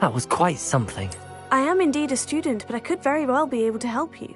That was quite something. I am indeed a student, but I could very well be able to help you.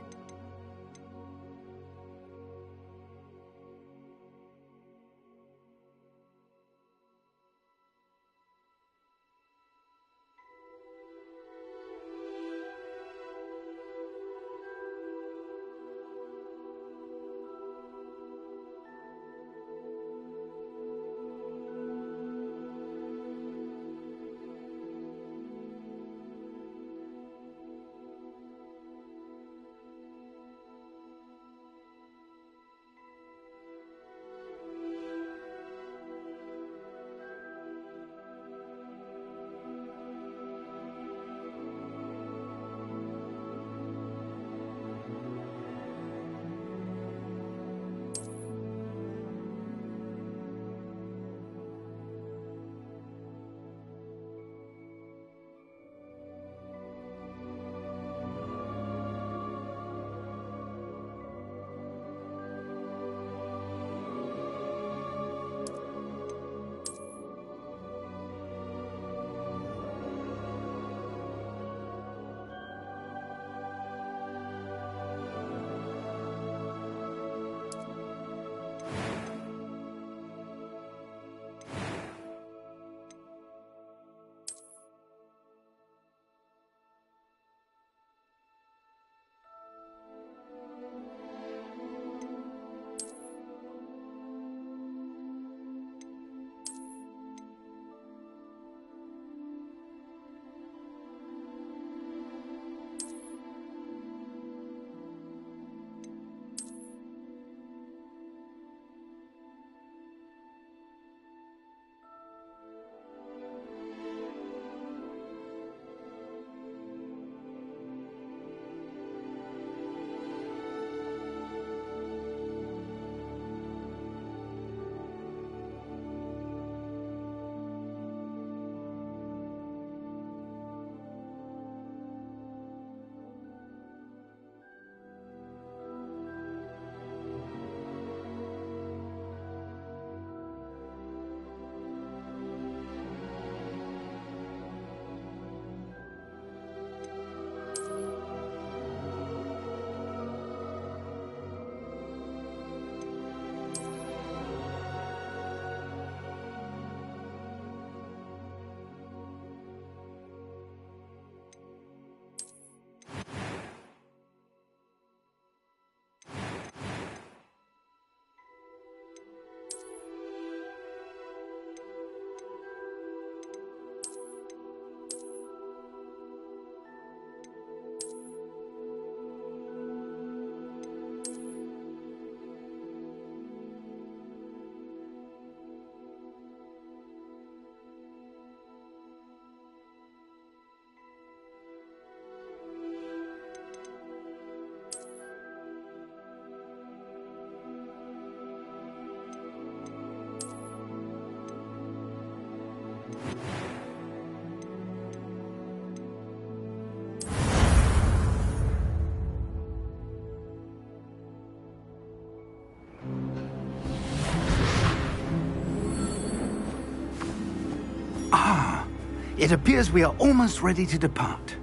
It appears we are almost ready to depart.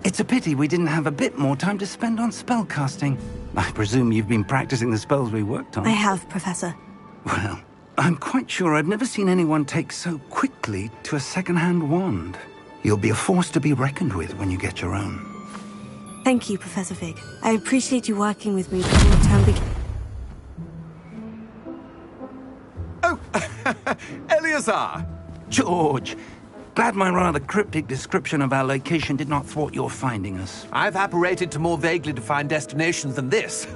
It's a pity we didn't have a bit more time to spend on spellcasting. I presume you've been practicing the spells we worked on. I have, Professor. Well, I'm quite sure I've never seen anyone take so quickly to a second-hand wand. You'll be a force to be reckoned with when you get your own. Thank you, Professor Fig. I appreciate you working with me before the term begins. Oh, Eleazar! George, glad my rather cryptic description of our location did not thwart your finding us. I've apparated to more vaguely defined destinations than this.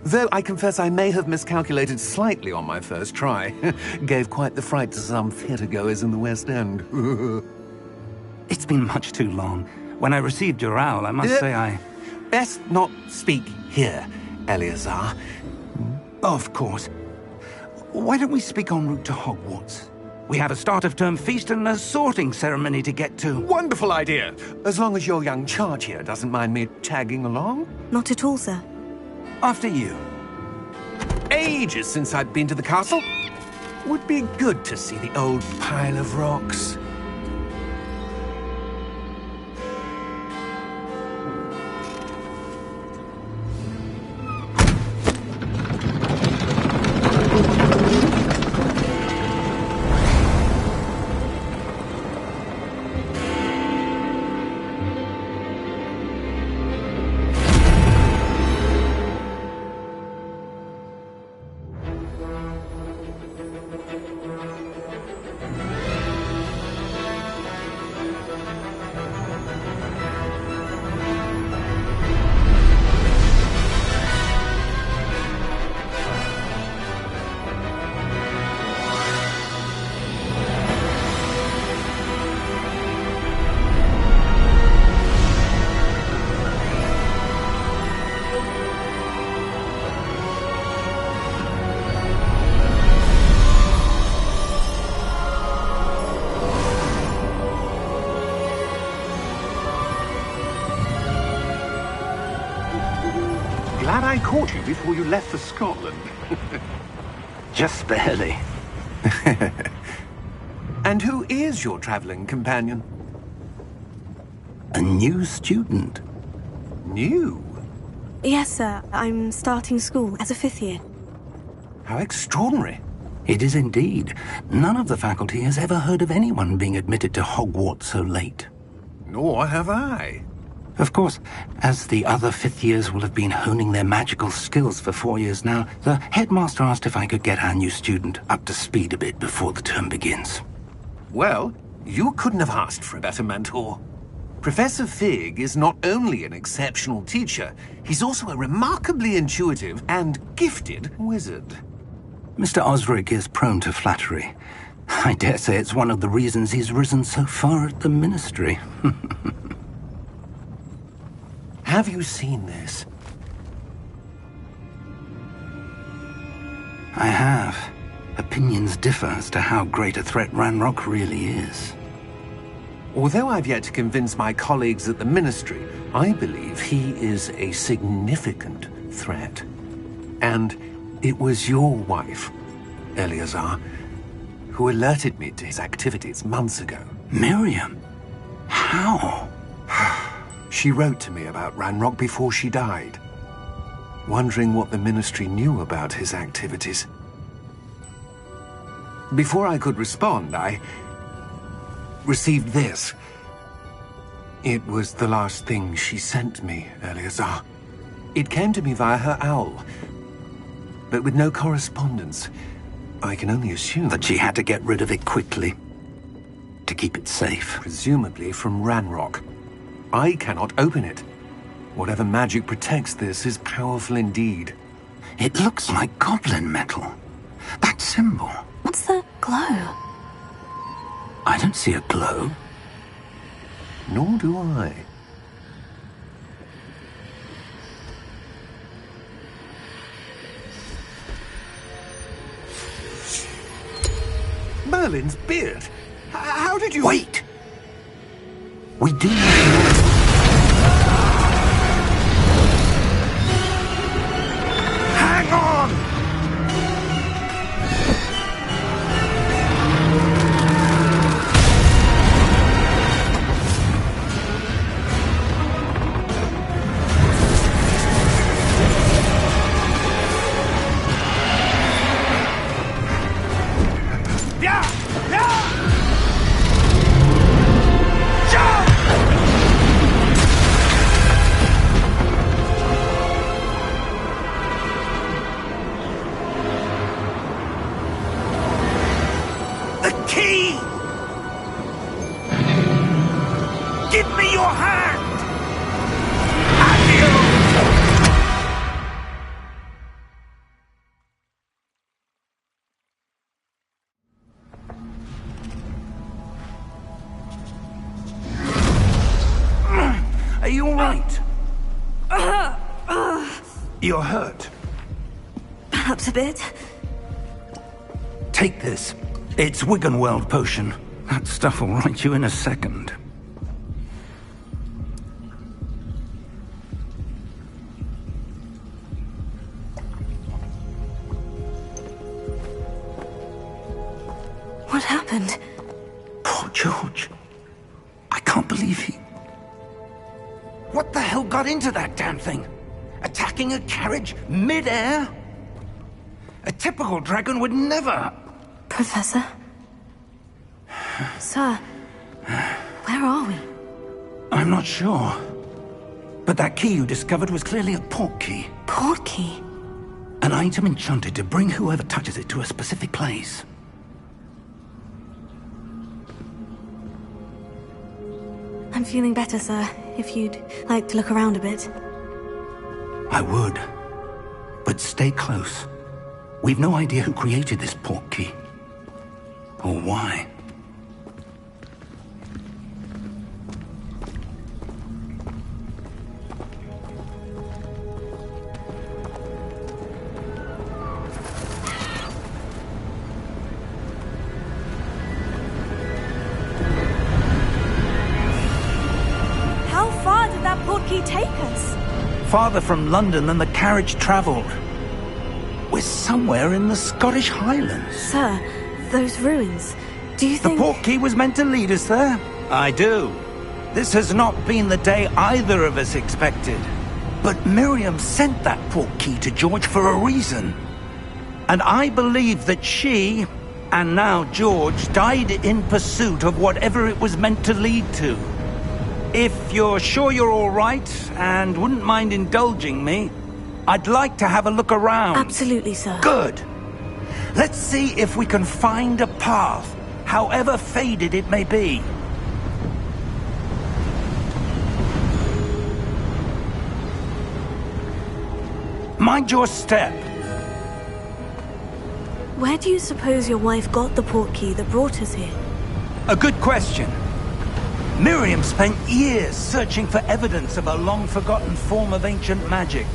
Though I confess I may have miscalculated slightly on my first try. Gave quite the fright to some theatre-goers in the West End. It's been much too long. When I received your owl, I must say I... Best not speak here, Eleazar. Of course. Why don't we speak en route to Hogwarts? We have a start-of-term feast and a sorting ceremony to get to. Wonderful idea! As long as your young charge here doesn't mind me tagging along. Not at all, sir. After you. Ages since I've been to the castle. Would be good to see the old pile of rocks. Glad I caught you before you left for Scotland. Just barely. And who is your traveling companion? A new student. New? Yes, sir. I'm starting school as a 5th year. How extraordinary. It is indeed. None of the faculty has ever heard of anyone being admitted to Hogwarts so late. Nor have I. Of course, as the other 5th years will have been honing their magical skills for 4 years now, the headmaster asked if I could get our new student up to speed a bit before the term begins. Well, you couldn't have asked for a better mentor. Professor Fig is not only an exceptional teacher, he's also a remarkably intuitive and gifted wizard. Mr. Osric is prone to flattery. I dare say it's one of the reasons he's risen so far at the ministry. Have you seen this? I have. Opinions differ as to how great a threat Ranrock really is. Although I've yet to convince my colleagues at the Ministry, I believe he is a significant threat. And it was your wife, Eleazar, who alerted me to his activities months ago. Miriam? How? She wrote to me about Ranrock before she died, wondering what the Ministry knew about his activities. Before I could respond, I received this. It was the last thing she sent me, Eleazar. It came to me via her owl, but with no correspondence. I can only assume That she had to get rid of it quickly, to keep it safe. presumably from Ranrock. I cannot open it. Whatever magic protects this is powerful indeed. It looks like goblin metal. That symbol. What's the glow? I don't see a glow. Nor do I. Merlin's beard? How did you... Wait! We do need to know. Hang on! your hand! Adios! Are you all right? You're hurt. Perhaps a bit. Take this. It's Wiggenweld potion. That stuff will right you in a second. What happened? Poor George. I can't believe he... What the hell got into that damn thing? Attacking a carriage mid-air? A typical dragon would never... Professor? Sir, where are we? I'm not sure. But that key you discovered was clearly a port key. Port key? An item enchanted to bring whoever touches it to a specific place. I'm feeling better, sir. If you'd like to look around a bit. I would. But stay close. We've no idea who created this port key. Or why. How far did that port key take us? Farther from London than the carriage travelled. We're somewhere in the Scottish Highlands. Sir, those ruins. Do you The think... port key was meant to lead us there? I do. This has not been the day either of us expected. But Miriam sent that port key to George for a reason. And I believe that she, and now George, died in pursuit of whatever it was meant to lead to. If you're sure you're all right, and wouldn't mind indulging me, I'd like to have a look around. Absolutely, sir. Good. Let's see if we can find a path, however faded it may be. Mind your step. Where do you suppose your wife got the port key that brought us here? A good question. Miriam spent years searching for evidence of a long-forgotten form of ancient magic.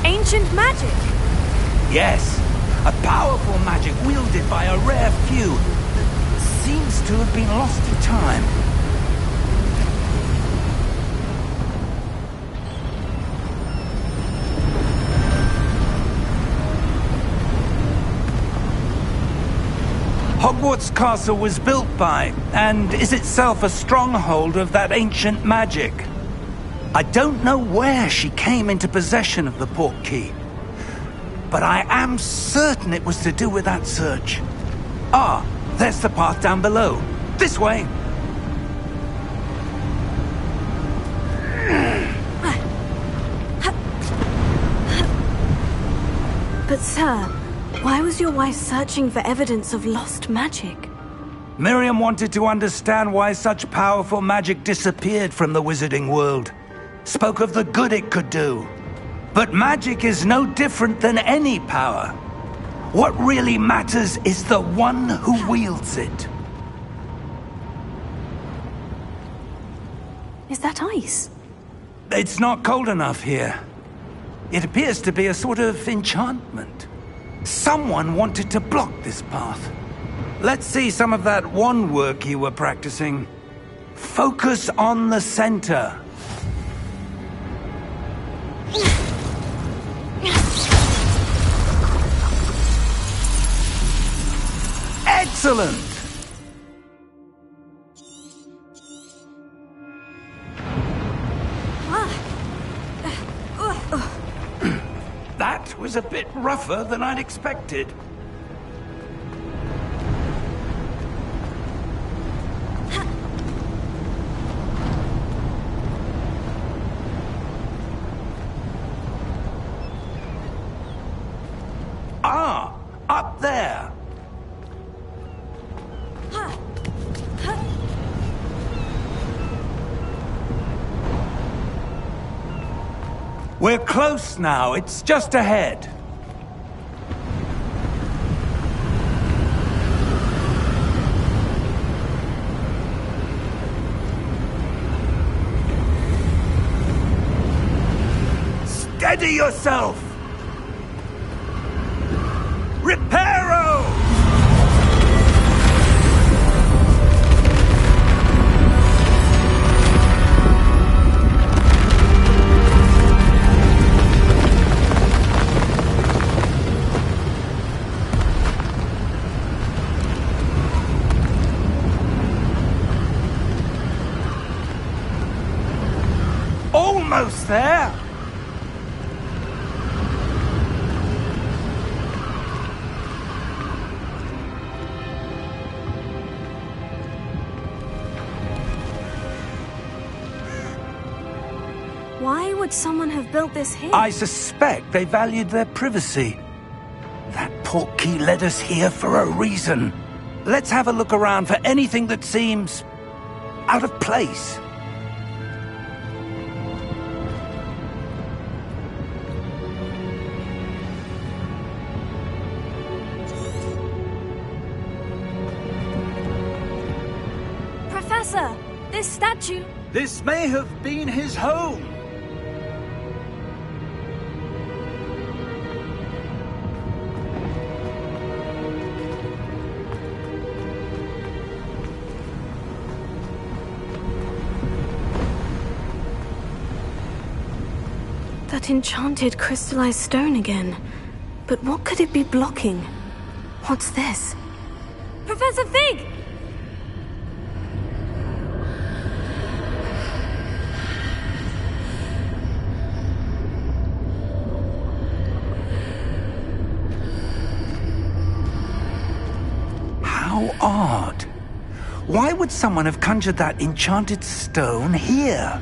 Ancient magic? Yes, a powerful magic wielded by a rare few. Seems to have been lost to time. Hogwarts Castle was built by, and is itself a stronghold of that ancient magic. I don't know where she came into possession of the port key, but I am certain it was to do with that search. Ah, there's the path down below. This way! But sir, why was your wife searching for evidence of lost magic? Miriam wanted to understand why such powerful magic disappeared from the wizarding world. Spoke of the good it could do. But magic is no different than any power. What really matters is the one who wields it. Is that ice? It's not cold enough here. It appears to be a sort of enchantment. Someone wanted to block this path. Let's see some of that wand work you were practicing. Focus on the center. Excellent! That was a bit rougher than I'd expected. We're close now. It's just ahead. Steady yourself! Reparo! Almost there! Why would someone have built this here? I suspect they valued their privacy. That portkey led us here for a reason. Let's have a look around for anything that seems out of place. Professor, this statue... This may have been his home. That enchanted crystallized stone again. But what could it be blocking? What's this? Professor Fig! How odd. Why would someone have conjured that enchanted stone here?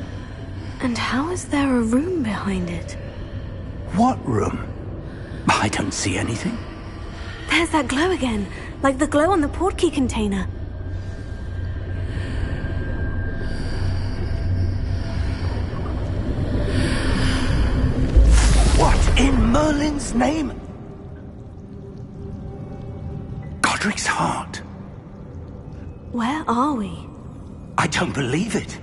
And how is there a room behind it? What room? I don't see anything. There's that glow again, like the glow on the portkey container. What in Merlin's name? Godric's heart. Where are we? I don't believe it.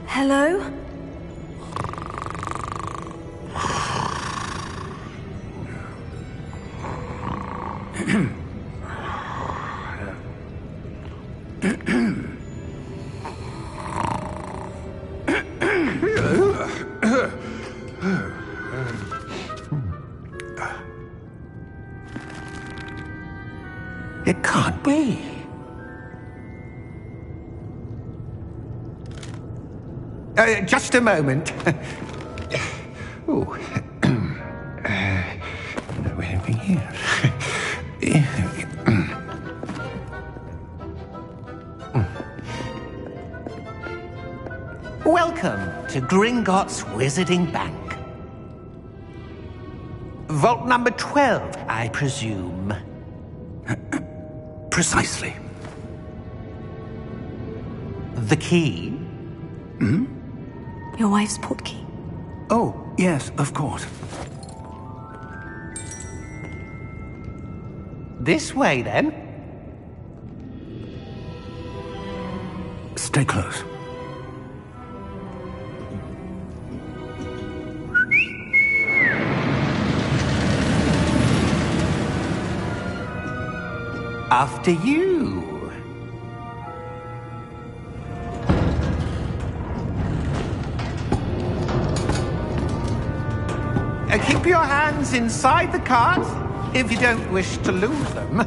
Hello? It can't be. Just a moment. Oh. Anything here? Welcome to Gringotts Wizarding Bank. Vault number 12, I presume. Precisely. The key? Your wife's portkey. Oh, yes, of course. This way, then. Stay close. After you. Keep your hands inside the cart if you don't wish to lose them.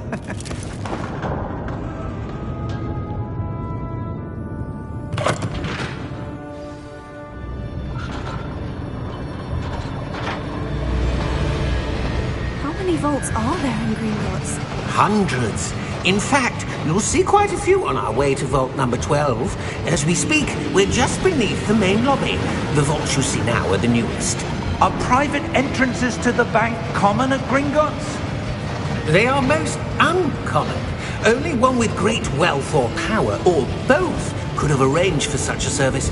How many vaults are there in Gringotts? Hundreds. In fact, you'll see quite a few on our way to Vault number 12. As we speak, we're just beneath the main lobby. The vaults you see now are the newest. Are private entrances to the bank common at Gringotts? They are most uncommon. Only one with great wealth or power, or both, could have arranged for such a service.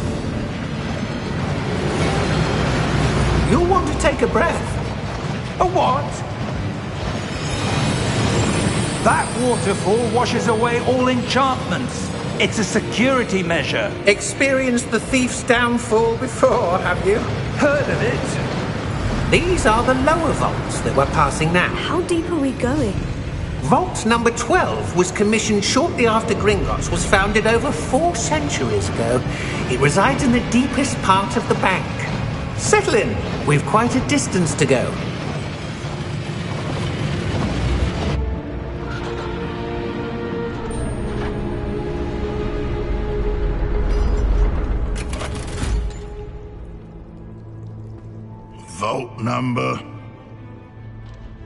You'll want to take a breath. A what? That waterfall washes away all enchantments. It's a security measure. Experienced the thief's downfall before, have you? Heard of it? These are the lower vaults that we're passing now. How deep are we going? Vault number 12 was commissioned shortly after Gringotts was founded over 4 centuries ago. It resides in the deepest part of the bank. Settle in. We've quite a distance to go. Vault number?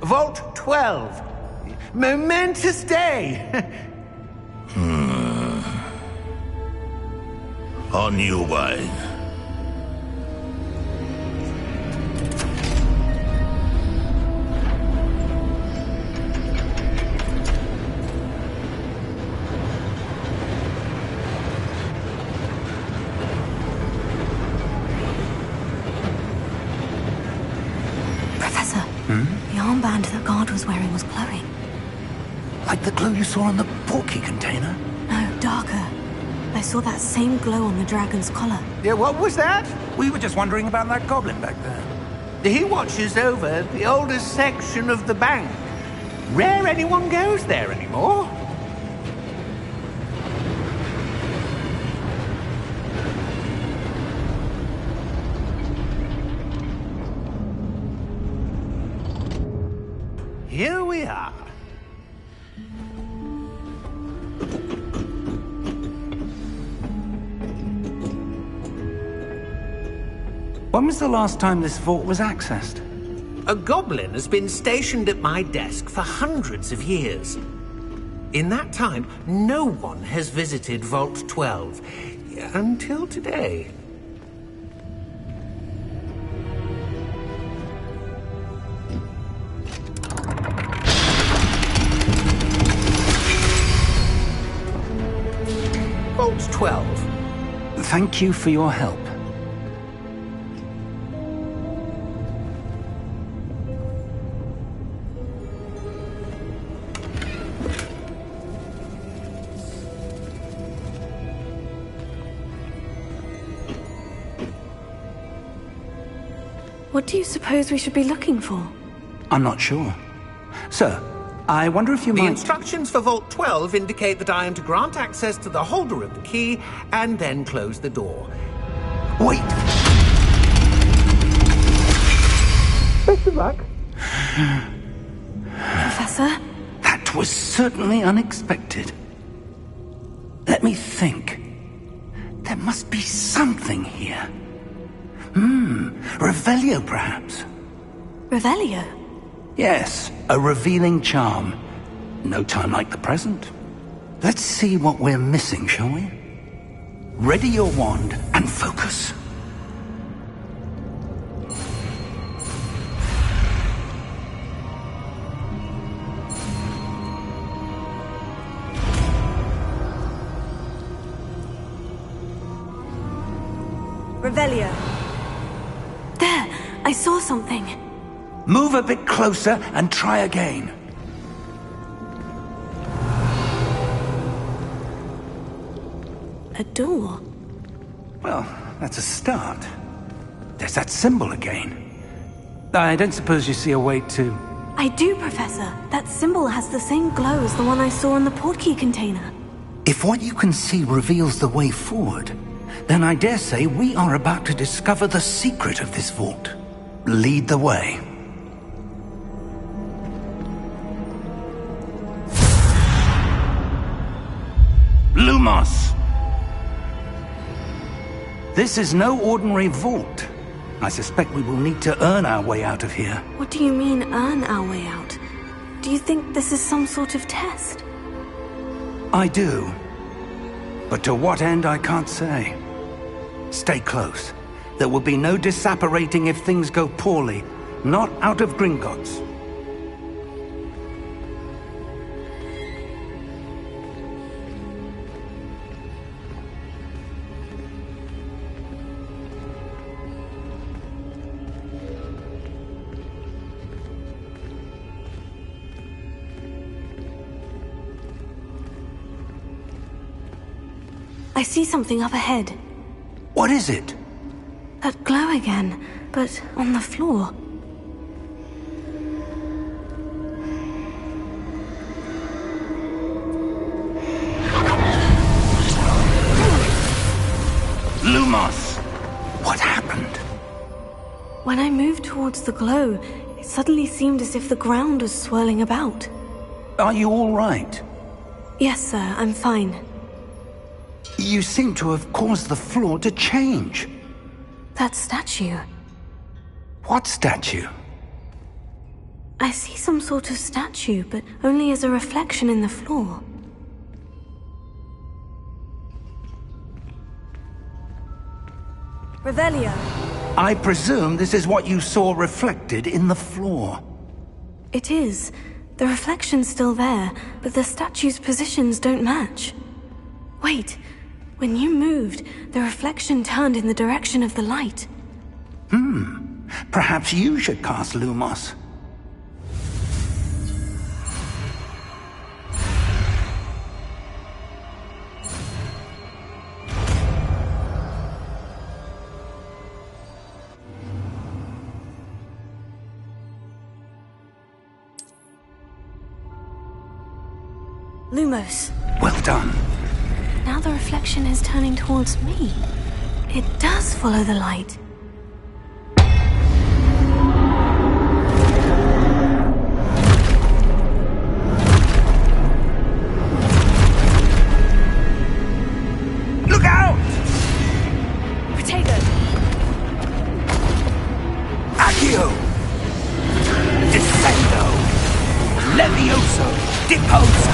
Vault 12. Momentous day. On your way. Professor, the armband that guard was wearing was glowing. Like the glow you saw on the portkey container? No, darker. I saw that same glow on the dragon's collar. Yeah, what was that? We were just wondering about that goblin back there. He watches over the oldest section of the bank. Rare anyone goes there anymore. Here we are. When was the last time this vault was accessed? A goblin has been stationed at my desk for hundreds of years. In that time, no one has visited Vault 12. Until today. Vault 12. Thank you for your help. What do you suppose we should be looking for? I'm not sure. Sir, I wonder if you The might... instructions for Vault 12 indicate that I am to grant access to the holder of the key and then close the door. Wait! Best of luck. Professor? That was certainly unexpected. Let me think. There must be something here. Revelio, perhaps? Revelio? Yes, a revealing charm. No time like the present. Let's see what we're missing, shall we? Ready your wand and focus. Revelio. There! I saw something. Move a bit closer and try again. A door? Well, that's a start. There's that symbol again. I don't suppose you see a way to... I do, Professor. That symbol has the same glow as the one I saw in the portkey container. If what you can see reveals the way forward, then I dare say we are about to discover the secret of this vault. Lead the way. Lumos! This is no ordinary vault. I suspect we will need to earn our way out of here. What do you mean, earn our way out? Do you think this is some sort of test? I do. But to what end, I can't say. Stay close. There will be no disapparating if things go poorly. Not out of Gringotts. I see something up ahead. What is it? That glow again, but on the floor. Lumos! What happened? When I moved towards the glow, it suddenly seemed as if the ground was swirling about. Are you all right? Yes, sir, I'm fine. You seem to have caused the floor to change. That statue. What statue? I see some sort of statue, but only as a reflection in the floor. Revelio. I presume this is what you saw reflected in the floor. It is. The reflection's still there, but the statue's positions don't match. Wait. When you moved, the reflection turned in the direction of the light. Perhaps you should cast Lumos. Lumos. Well done. Now the reflection is turning towards me. It does follow the light. Look out! Potato. Accio! Descendo! Levioso! Deposo!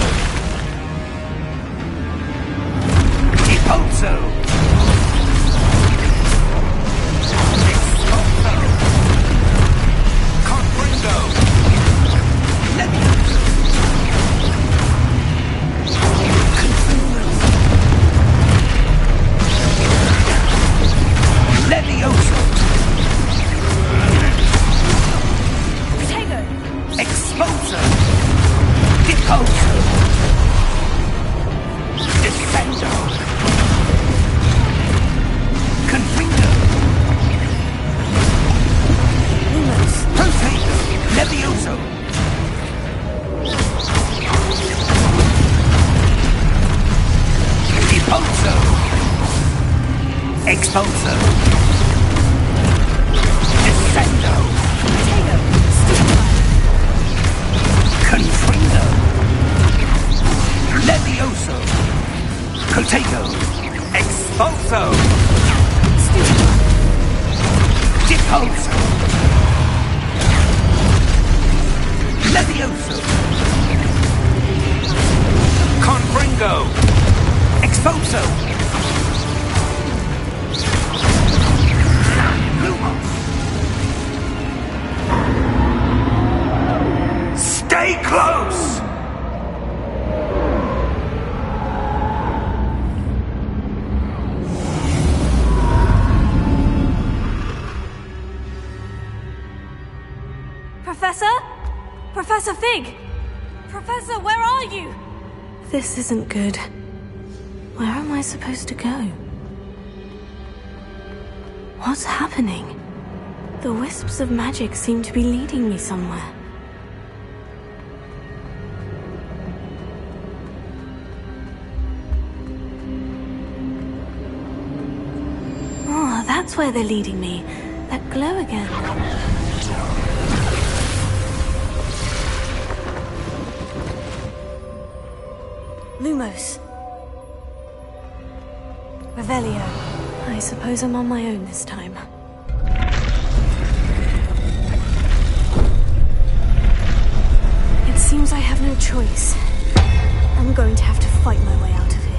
Deposo! Expulso! Confringo! Levioso! Confringo! Levioso! Potato. Expulso! Deposo! Descendo! Confringo! Lumos. Potato! Levioso! Deposo! Expulso! Descendo! Potato. Confringo! Levioso! Potato! Expulso! Deposo! Levioso! Confringo! Expulso! Lumos! Stay close! Professor? Professor Fig! Professor, where are you? This isn't good. Where am I supposed to go? What's happening? The wisps of magic seem to be leading me somewhere. Oh, that's where they're leading me. That glow again. Lumos. Revelio. I suppose I'm on my own this time. It seems I have no choice. I'm going to have to fight my way out of here.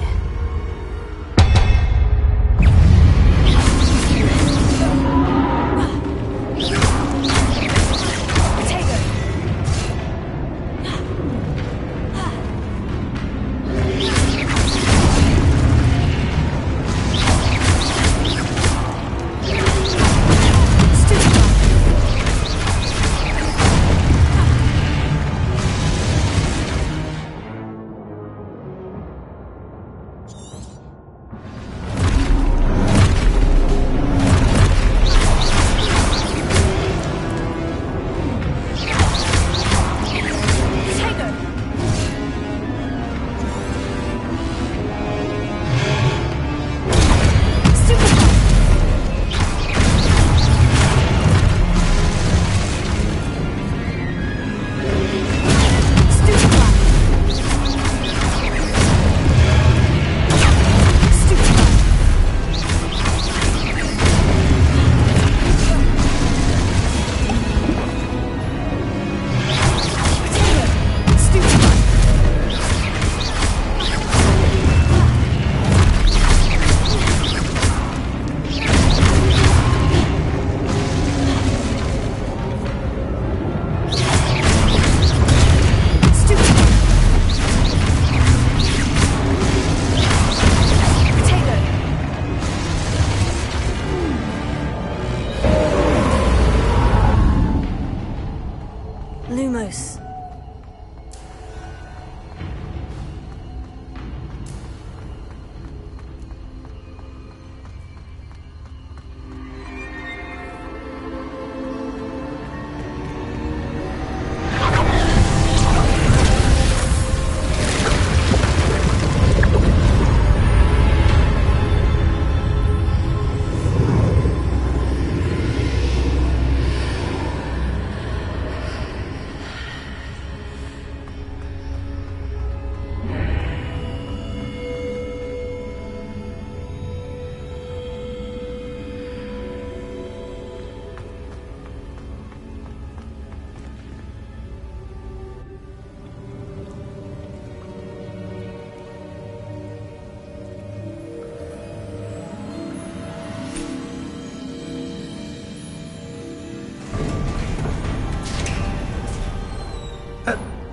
Lumos.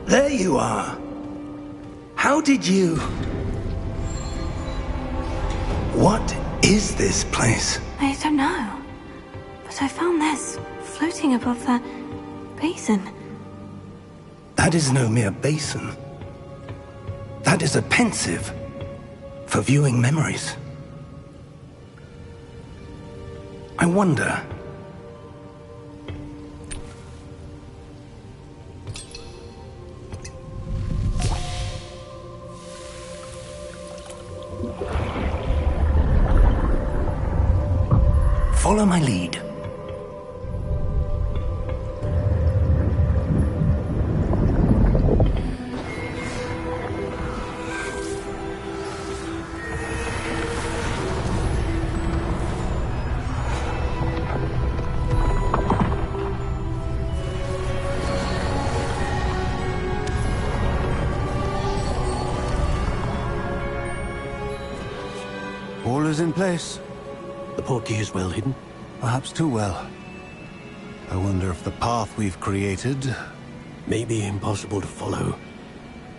There you are. How did you... What is this place? I don't know. But I found this floating above that basin. That is no mere basin. That is a pensive for viewing memories. I wonder... Follow my lead. All is in place. The portkey is well hidden. Perhaps too well. I wonder if the path we've created... May be impossible to follow.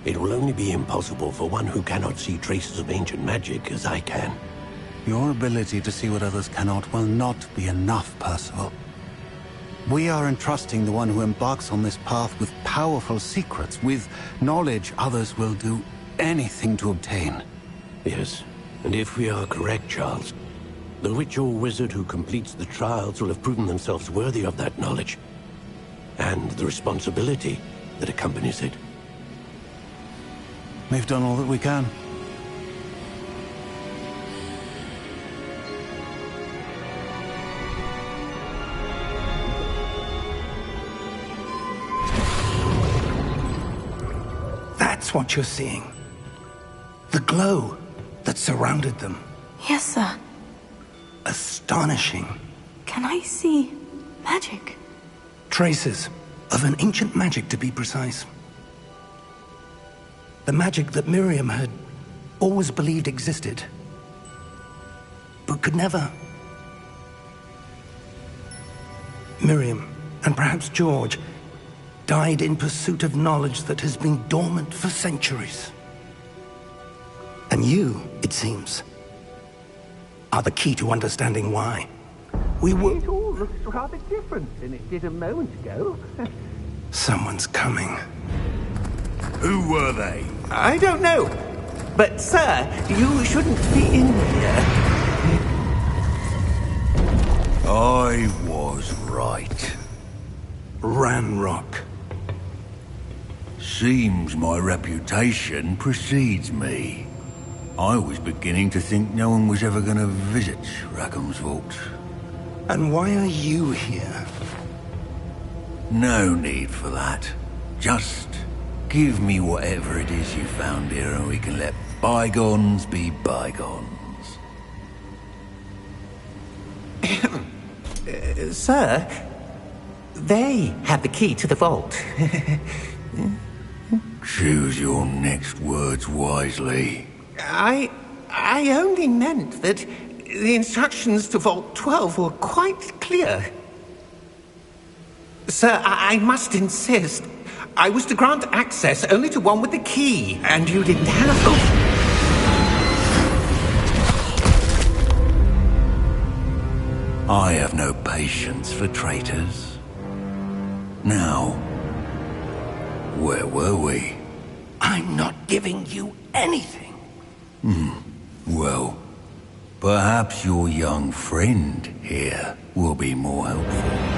It will only be impossible for one who cannot see traces of ancient magic as I can. Your ability to see what others cannot will not be enough, Percival. We are entrusting the one who embarks on this path with powerful secrets, with knowledge others will do anything to obtain. Yes, and if we are correct, Charles, the witch or wizard who completes the trials will have proven themselves worthy of that knowledge, and the responsibility that accompanies it. We've done all that we can. That's what you're seeing. The glow that surrounded them. Yes, sir. Astonishing. Can I see magic? Traces of an ancient magic, to be precise. The magic that Miriam had always believed existed, but could never. Miriam, and perhaps George, died in pursuit of knowledge that has been dormant for centuries. And you, it seems, are the key to understanding why. It all looks rather different than it did a moment ago. Someone's coming. Who were they? I don't know. But, sir, you shouldn't be in here. I was right. Ranrock. Seems my reputation precedes me. I was beginning to think no one was ever going to visit Rackham's vault. And why are you here? No need for that. Just give me whatever it is you found here and we can let bygones be bygones. Sir, they have the key to the vault. Choose your next words wisely. I only meant that the instructions to Vault 12 were quite clear. Sir, I must insist. I was to grant access only to one with the key, and you didn't have... I have no patience for traitors. Now, where were we? I'm not giving you anything. Well, perhaps your young friend here will be more helpful.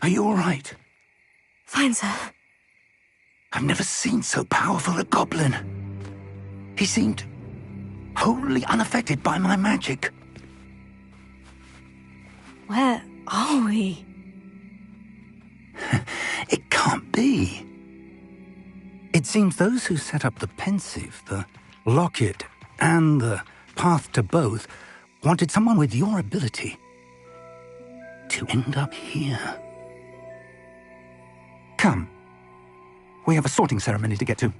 Are you all right? Fine, sir. I've never seen so powerful a goblin. He seemed wholly unaffected by my magic. Where are we? It can't be. It seems those who set up the pensive, the locket, and the path to both wanted someone with your ability to end up here. Come. We have a sorting ceremony to get to.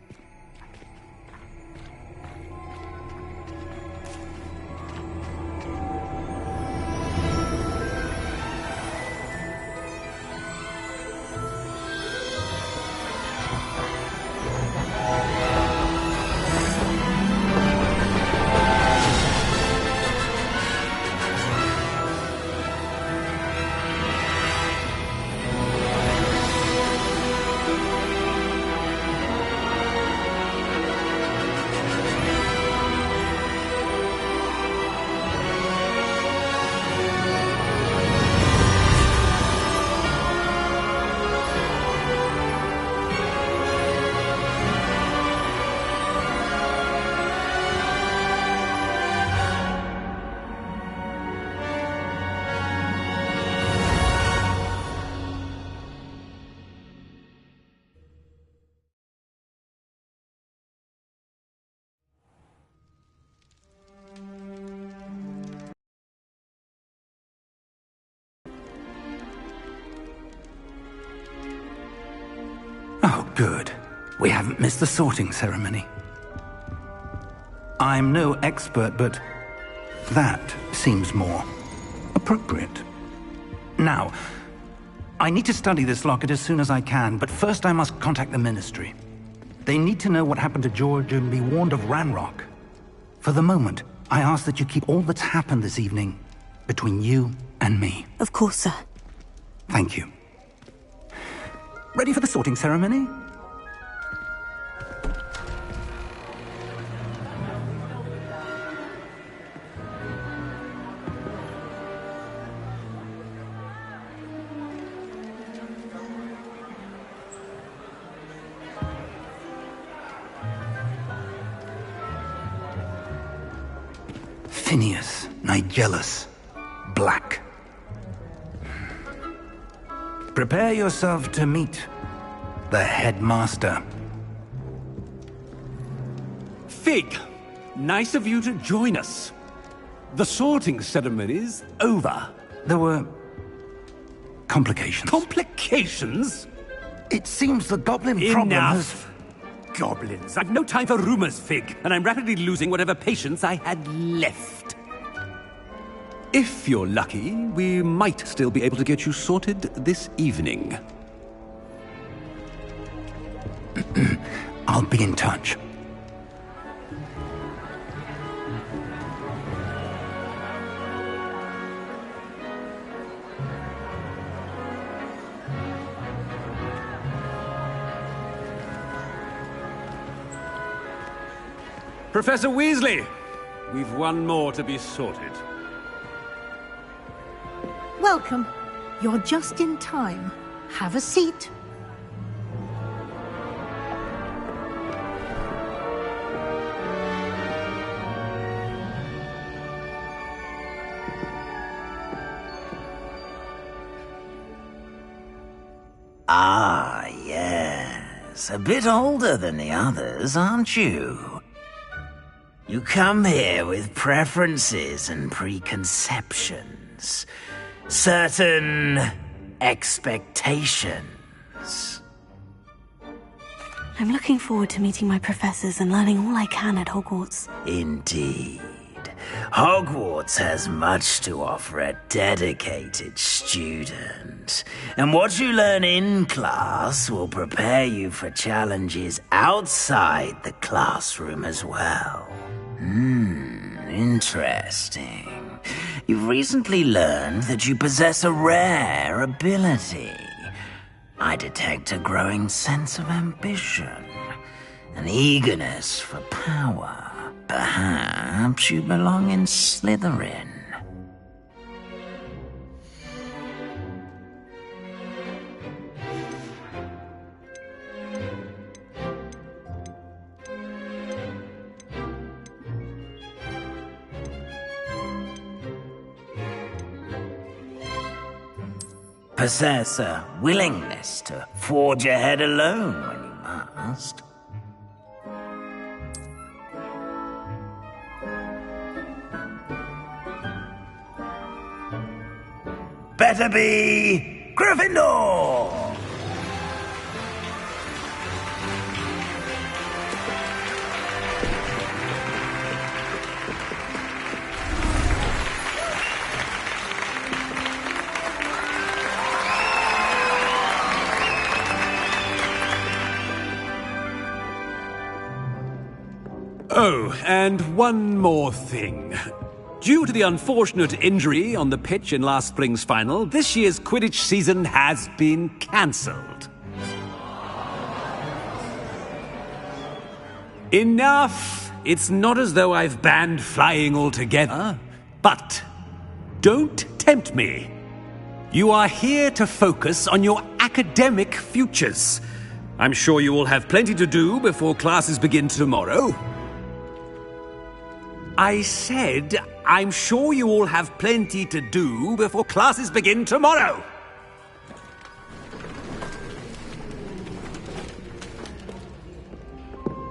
Oh, good. We haven't missed the sorting ceremony. I'm no expert, but that seems more appropriate. Now, I need to study this locket as soon as I can, but first I must contact the Ministry. They need to know what happened to George and be warned of Ranrock. For the moment, I ask that you keep all that's happened this evening between you and me. Of course, sir. Thank you. Ready for the sorting ceremony? Phineas, Nigellus, Black. Prepare yourself to meet the headmaster. Fig, nice of you to join us. The sorting ceremony's over. There were complications. Complications? It seems the goblin problem has... Enough! Goblins. I've no time for rumors, Fig, and I'm rapidly losing whatever patience I had left. If you're lucky, we might still be able to get you sorted this evening. I'll be in touch. Professor Weasley, we've one more to be sorted. Welcome. You're just in time. Have a seat. Ah, yes. A bit older than the others, aren't you? You come here with preferences and preconceptions. Certain expectations. I'm looking forward to meeting my professors and learning all I can at Hogwarts. Indeed. Hogwarts has much to offer a dedicated student. And what you learn in class will prepare you for challenges outside the classroom as well. Interesting. You've recently learned that you possess a rare ability. I detect a growing sense of ambition, an eagerness for power. Perhaps you belong in Slytherin. Possess a willingness to forge ahead alone when you must. Better be Gryffindor! Oh, and one more thing. Due to the unfortunate injury on the pitch in last spring's final, this year's Quidditch season has been cancelled. Enough! It's not as though I've banned flying altogether, but don't tempt me. You are here to focus on your academic futures. I'm sure you will have plenty to do before classes begin tomorrow. I said, I'm sure you all have plenty to do before classes begin tomorrow.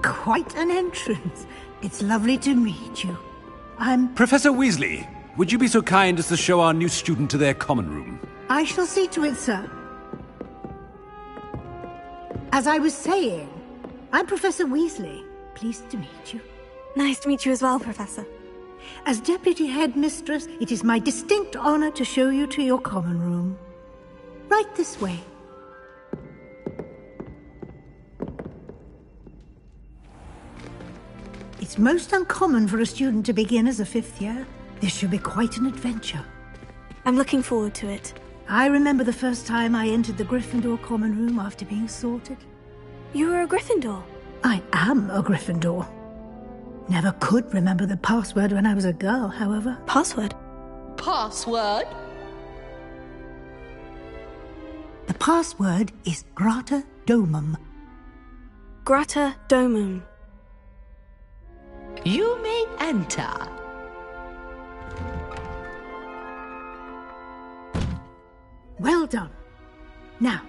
Quite an entrance. It's lovely to meet you. Professor Weasley, would you be so kind as to show our new student to their common room? I shall see to it, sir. As I was saying, I'm Professor Weasley. Pleased to meet you. Nice to meet you as well, Professor. As Deputy Headmistress, it is my distinct honor to show you to your common room. Right this way. It's most uncommon for a student to begin as a fifth year. This should be quite an adventure. I'm looking forward to it. I remember the first time I entered the Gryffindor common room after being sorted. You were a Gryffindor? I am a Gryffindor. Never could remember the password when I was a girl, however. Password? Password? The password is Grata Domum. Grata Domum. You may enter. Well done. Now,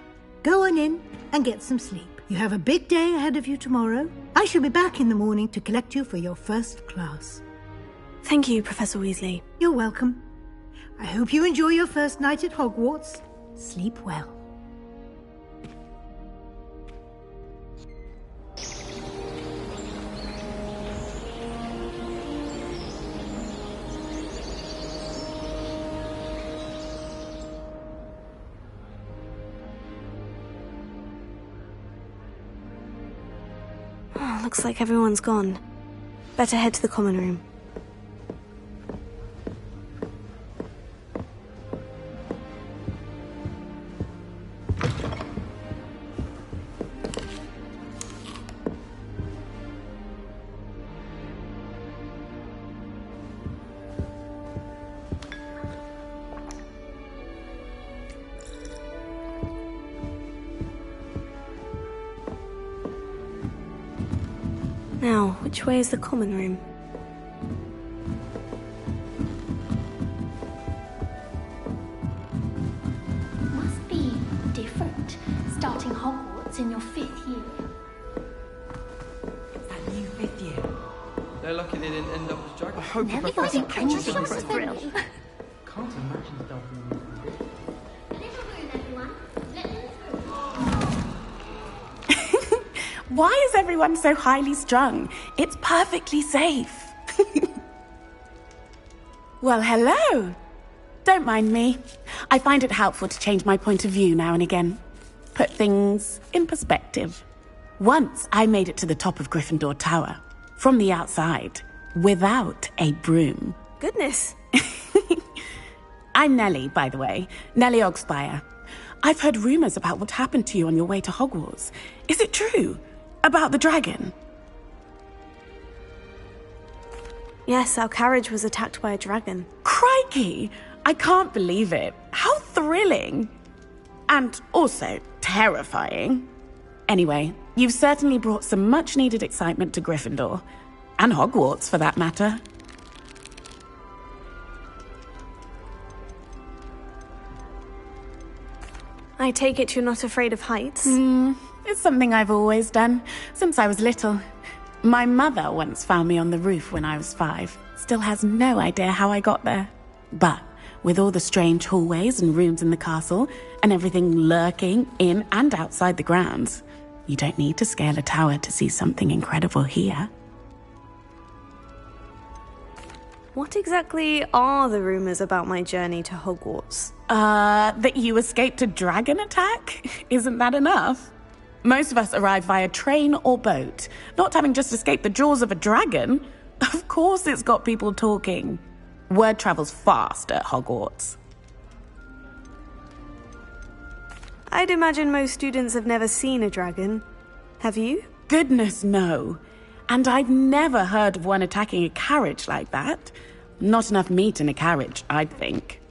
go on in and get some sleep. You have a big day ahead of you tomorrow. I shall be back in the morning to collect you for your first class. Thank you, Professor Weasley. You're welcome. I hope you enjoy your first night at Hogwarts. Sleep well. Oh, looks like everyone's gone. Better head to the common room. Now, which way is the common room? Must be different, starting Hogwarts in your 5th year. That new 5th year. They're lucky they didn't end up as dragons. I hope Never got it pretty short of thrill. Can't imagine stuff in this. Why is everyone so highly strung? It's perfectly safe. Well, hello. Don't mind me. I find it helpful to change my point of view now and again. Put things in perspective. Once I made it to the top of Gryffindor Tower, from the outside, without a broom. Goodness. I'm Nellie, by the way. Nellie Ogspire. I've heard rumors about what happened to you on your way to Hogwarts. Is it true? About the dragon? Yes, our carriage was attacked by a dragon. Crikey! I can't believe it. How thrilling! And also terrifying. Anyway, you've certainly brought some much-needed excitement to Gryffindor. And Hogwarts, for that matter. I take it you're not afraid of heights? It's something I've always done, since I was little. My mother once found me on the roof when I was 5. Still has no idea how I got there. But with all the strange hallways and rooms in the castle, and everything lurking in and outside the grounds, you don't need to scale a tower to see something incredible here. What exactly are the rumors about my journey to Hogwarts? That you escaped a dragon attack? Isn't that enough? Most of us arrive via train or boat, not having just escaped the jaws of a dragon. Of course it's got people talking. Word travels fast at Hogwarts. I'd imagine most students have never seen a dragon. Have you? Goodness, no. And I've never heard of one attacking a carriage like that. Not enough meat in a carriage, I'd think.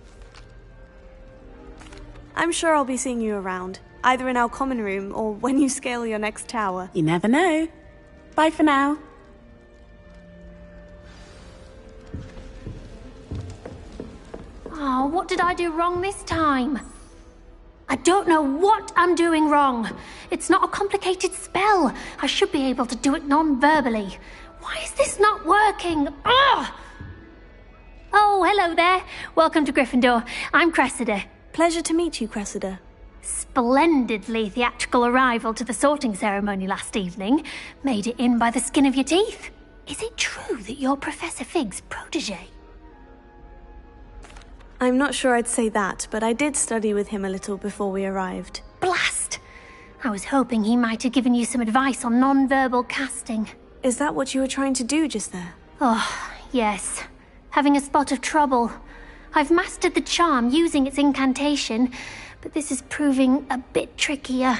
I'm sure I'll be seeing you around, either in our common room or when you scale your next tower. You never know. Bye for now. Oh, what did I do wrong this time? I don't know what I'm doing wrong. It's not a complicated spell. I should be able to do it non-verbally. Why is this not working? Ugh! Oh, hello there. Welcome to Gryffindor. I'm Cressida. Pleasure to meet you, Cressida. Splendidly theatrical arrival to the sorting ceremony last evening. Made it in by the skin of your teeth. Is it true that you're Professor Fig's protege? I'm not sure I'd say that, but I did study with him a little before we arrived. Blast! I was hoping he might have given you some advice on non-verbal casting. Is that what you were trying to do just there? Oh, yes. Having a spot of trouble. I've mastered the charm using its incantation, but this is proving a bit trickier.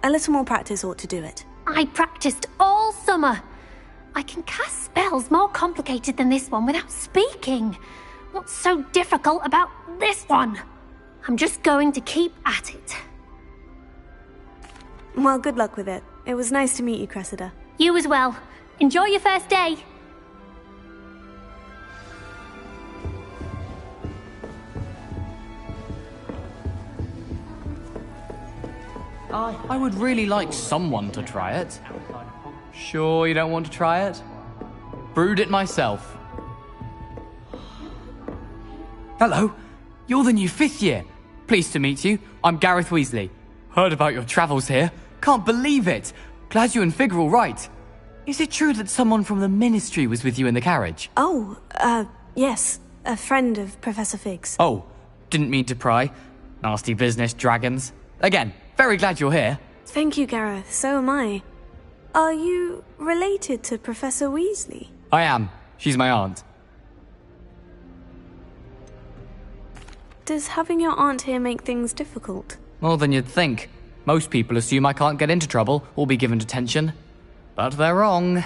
A little more practice ought to do it. I practiced all summer. I can cast spells more complicated than this one without speaking. What's so difficult about this one? I'm just going to keep at it. Well, good luck with it. It was nice to meet you, Cressida. You as well. Enjoy your first day. I would really like someone to try it. Sure you don't want to try it? Brewed it myself. Hello, you're the new 5th year. Pleased to meet you. I'm Gareth Weasley. Heard about your travels here. Can't believe it. Glad you and Fig are all right. Is it true that someone from the Ministry was with you in the carriage? Oh, yes. A friend of Professor Fig's. Oh, didn't mean to pry. Nasty business, dragons. Again, very glad you're here. Thank you, Gareth. So am I. Are you related to Professor Weasley? I am. She's my aunt. Does having your aunt here make things difficult? More than you'd think. Most people assume I can't get into trouble or be given detention. But they're wrong.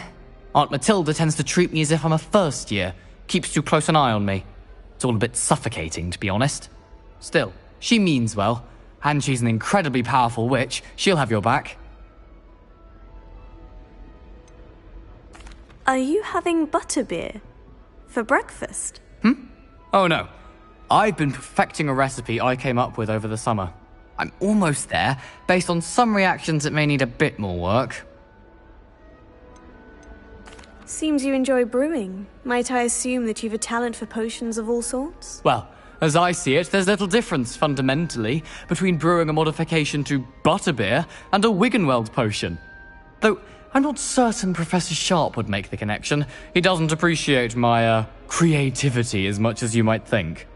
Aunt Matilda tends to treat me as if I'm a first year. Keeps too close an eye on me. It's all a bit suffocating, to be honest. Still, she means well. And she's an incredibly powerful witch. She'll have your back. Are you having butterbeer? For breakfast? Oh no. I've been perfecting a recipe I came up with over the summer. I'm almost there, based on some reactions that may need a bit more work. Seems you enjoy brewing. Might I assume that you've a talent for potions of all sorts? Well, as I see it, there's little difference, fundamentally, between brewing a modification to butterbeer and a Wiggenweld potion. Though, I'm not certain Professor Sharp would make the connection. He doesn't appreciate my, creativity as much as you might think.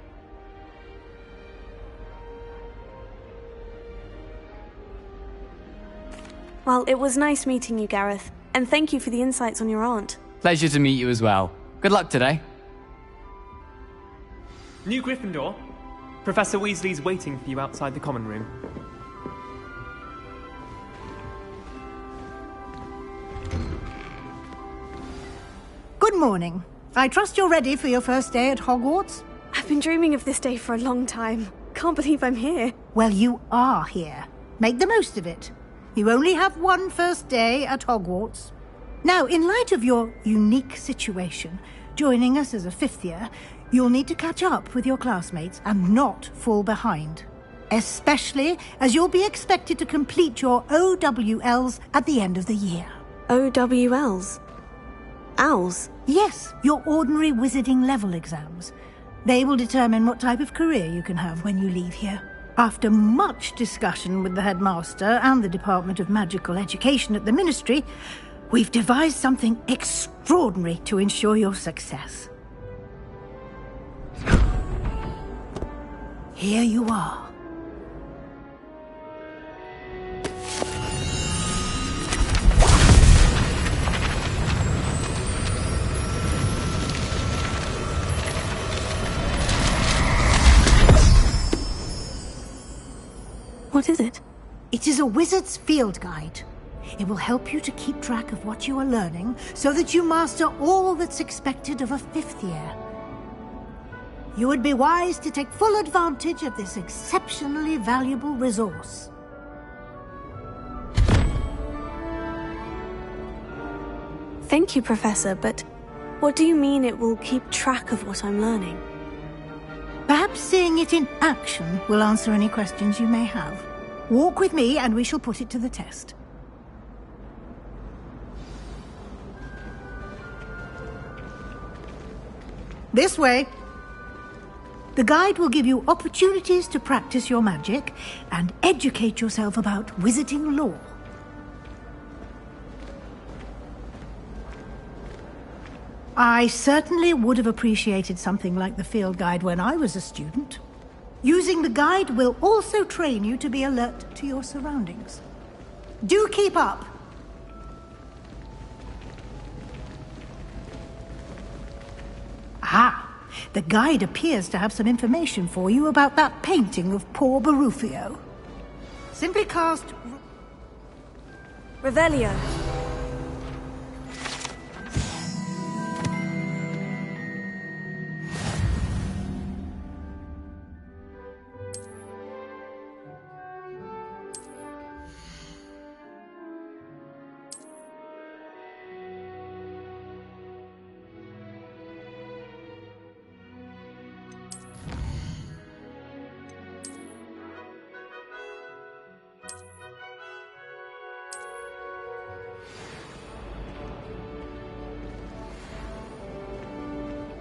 Well, it was nice meeting you, Gareth. And thank you for the insights on your aunt. Pleasure to meet you as well. Good luck today. New Gryffindor. Professor Weasley's waiting for you outside the common room. Good morning. I trust you're ready for your first day at Hogwarts? I've been dreaming of this day for a long time. Can't believe I'm here. Well, you are here. Make the most of it. You only have one first day at Hogwarts. Now, in light of your unique situation, joining us as a 5th year, you'll need to catch up with your classmates and not fall behind. Especially as you'll be expected to complete your OWLs at the end of the year. OWLs? Owls? Yes, your ordinary wizarding level exams. They will determine what type of career you can have when you leave here. After much discussion with the headmaster and the Department of Magical Education at the Ministry, we've devised something extraordinary to ensure your success. Here you are. What is it? It is a wizard's field guide. It will help you to keep track of what you are learning so that you master all that's expected of a 5th year. You would be wise to take full advantage of this exceptionally valuable resource. Thank you, Professor, but what do you mean it will keep track of what I'm learning? Perhaps seeing it in action will answer any questions you may have. Walk with me and we shall put it to the test. This way. The guide will give you opportunities to practice your magic and educate yourself about wizarding lore. I certainly would have appreciated something like the field guide when I was a student. Using the guide will also train you to be alert to your surroundings. Do keep up! Ah! The guide appears to have some information for you about that painting of poor Barufio. Simply cast... Revelio.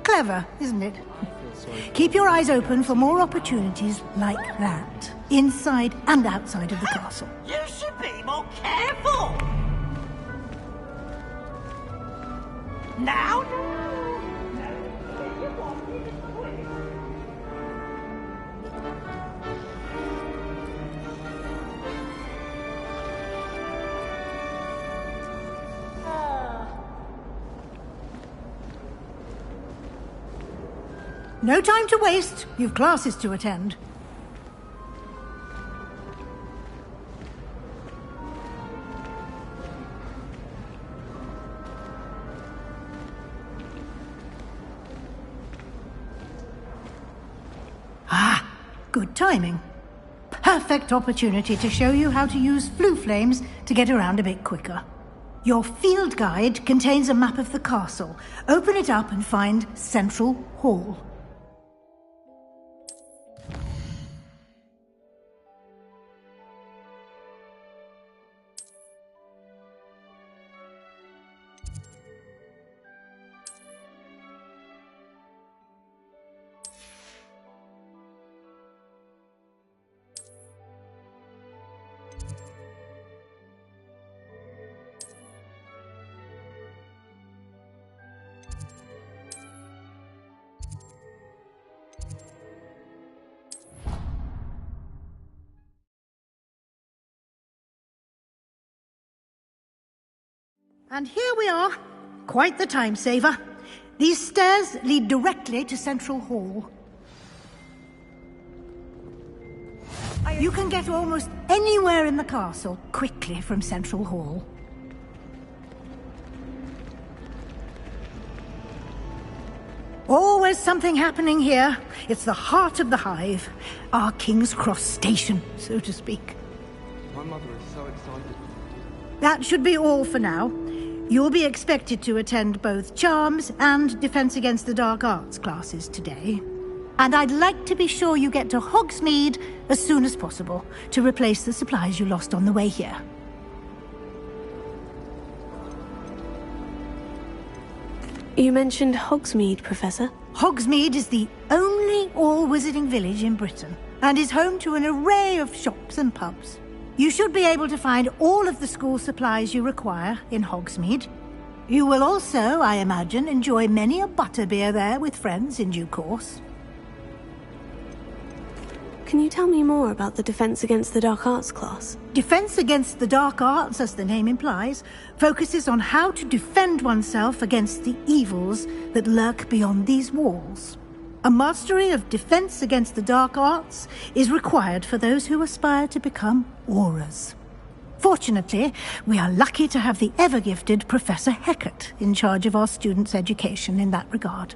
Clever, isn't it? Keep your eyes open for more opportunities like that, inside and outside of the castle. You should be more careful! Now? No time to waste. You've classes to attend. Ah, good timing. Perfect opportunity to show you how to use flue flames to get around a bit quicker. Your field guide contains a map of the castle. Open it up and find Central Hall. And here we are. Quite the time saver. These stairs lead directly to Central Hall. You can get almost anywhere in the castle quickly from Central Hall. Always something happening here. It's the heart of the hive. Our King's Cross station, so to speak. My mother is so excited. That should be all for now. You'll be expected to attend both Charms and Defense Against the Dark Arts classes today. And I'd like to be sure you get to Hogsmeade as soon as possible to replace the supplies you lost on the way here. You mentioned Hogsmeade, Professor. Hogsmeade is the only all-wizarding village in Britain and is home to an array of shops and pubs. You should be able to find all of the school supplies you require in Hogsmeade. You will also, I imagine, enjoy many a butterbeer there with friends in due course. Can you tell me more about the Defense Against the Dark Arts class? Defense Against the Dark Arts, as the name implies, focuses on how to defend oneself against the evils that lurk beyond these walls. A mastery of Defense Against the Dark Arts is required for those who aspire to become Aurors. Fortunately, we are lucky to have the ever-gifted Professor Hecat in charge of our students' education in that regard.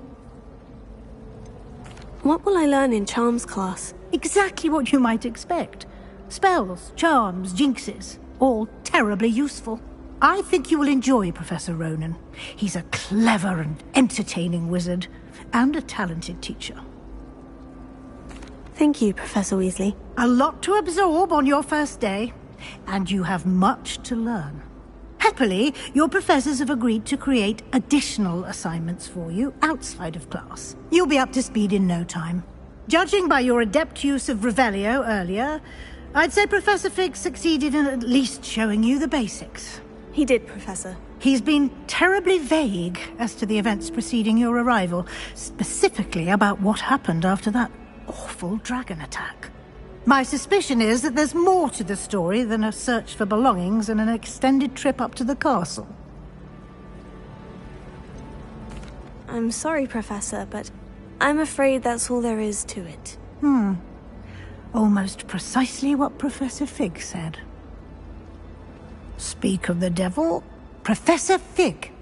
What will I learn in Charms class? Exactly what you might expect. Spells, charms, jinxes, all terribly useful. I think you will enjoy Professor Ronan. He's a clever and entertaining wizard, and a talented teacher. Thank you, Professor Weasley. A lot to absorb on your first day, and you have much to learn. Happily, your professors have agreed to create additional assignments for you outside of class. You'll be up to speed in no time. Judging by your adept use of Revelio earlier, I'd say Professor Fig succeeded in at least showing you the basics. He did, Professor. He's been terribly vague as to the events preceding your arrival, specifically about what happened after that awful dragon attack. My suspicion is that there's more to the story than a search for belongings and an extended trip up to the castle. I'm sorry, Professor, but I'm afraid that's all there is to it. Almost precisely what Professor Fig said. Speak of the devil, Professor Fig.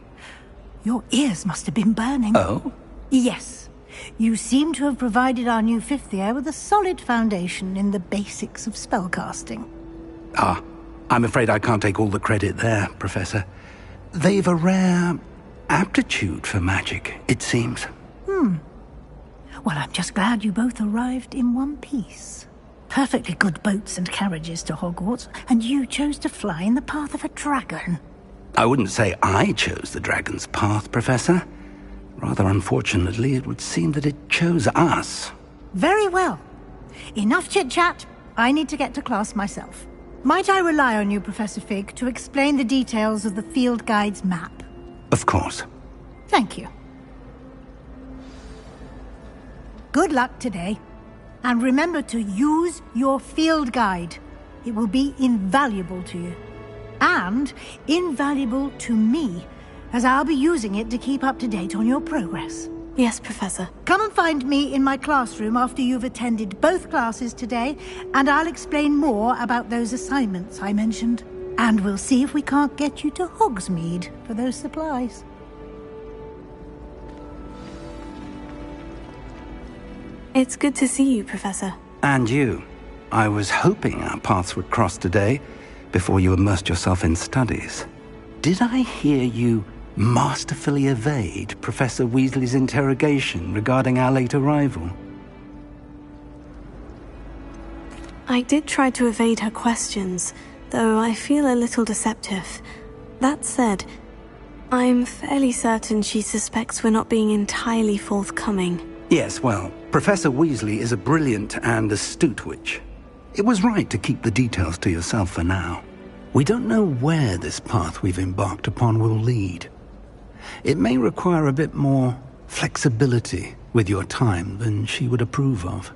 Your ears must have been burning. Oh? Yes. You seem to have provided our new fifth year with a solid foundation in the basics of spellcasting. Ah, I'm afraid I can't take all the credit there, Professor. They've a rare aptitude for magic, it seems. Well, I'm just glad you both arrived in one piece. Perfectly good boats and carriages to Hogwarts, and you chose to fly in the path of a dragon. I wouldn't say I chose the dragon's path, Professor. Rather unfortunately, it would seem that it chose us. Very well. Enough chit-chat. I need to get to class myself. Might I rely on you, Professor Fig, to explain the details of the field guide's map? Of course. Thank you. Good luck today. And remember to use your field guide. It will be invaluable to you. And invaluable to me, as I'll be using it to keep up to date on your progress. Yes, Professor. Come and find me in my classroom after you've attended both classes today, and I'll explain more about those assignments I mentioned. And we'll see if we can't get you to Hogsmeade for those supplies. It's good to see you, Professor. And you. I was hoping our paths would cross today, before you immersed yourself in studies. Did I hear you masterfully evade Professor Weasley's interrogation regarding our late arrival? I did try to evade her questions, though I feel a little deceptive. That said, I'm fairly certain she suspects we're not being entirely forthcoming. Yes, well, Professor Weasley is a brilliant and astute witch. It was right to keep the details to yourself for now. We don't know where this path we've embarked upon will lead. It may require a bit more flexibility with your time than she would approve of.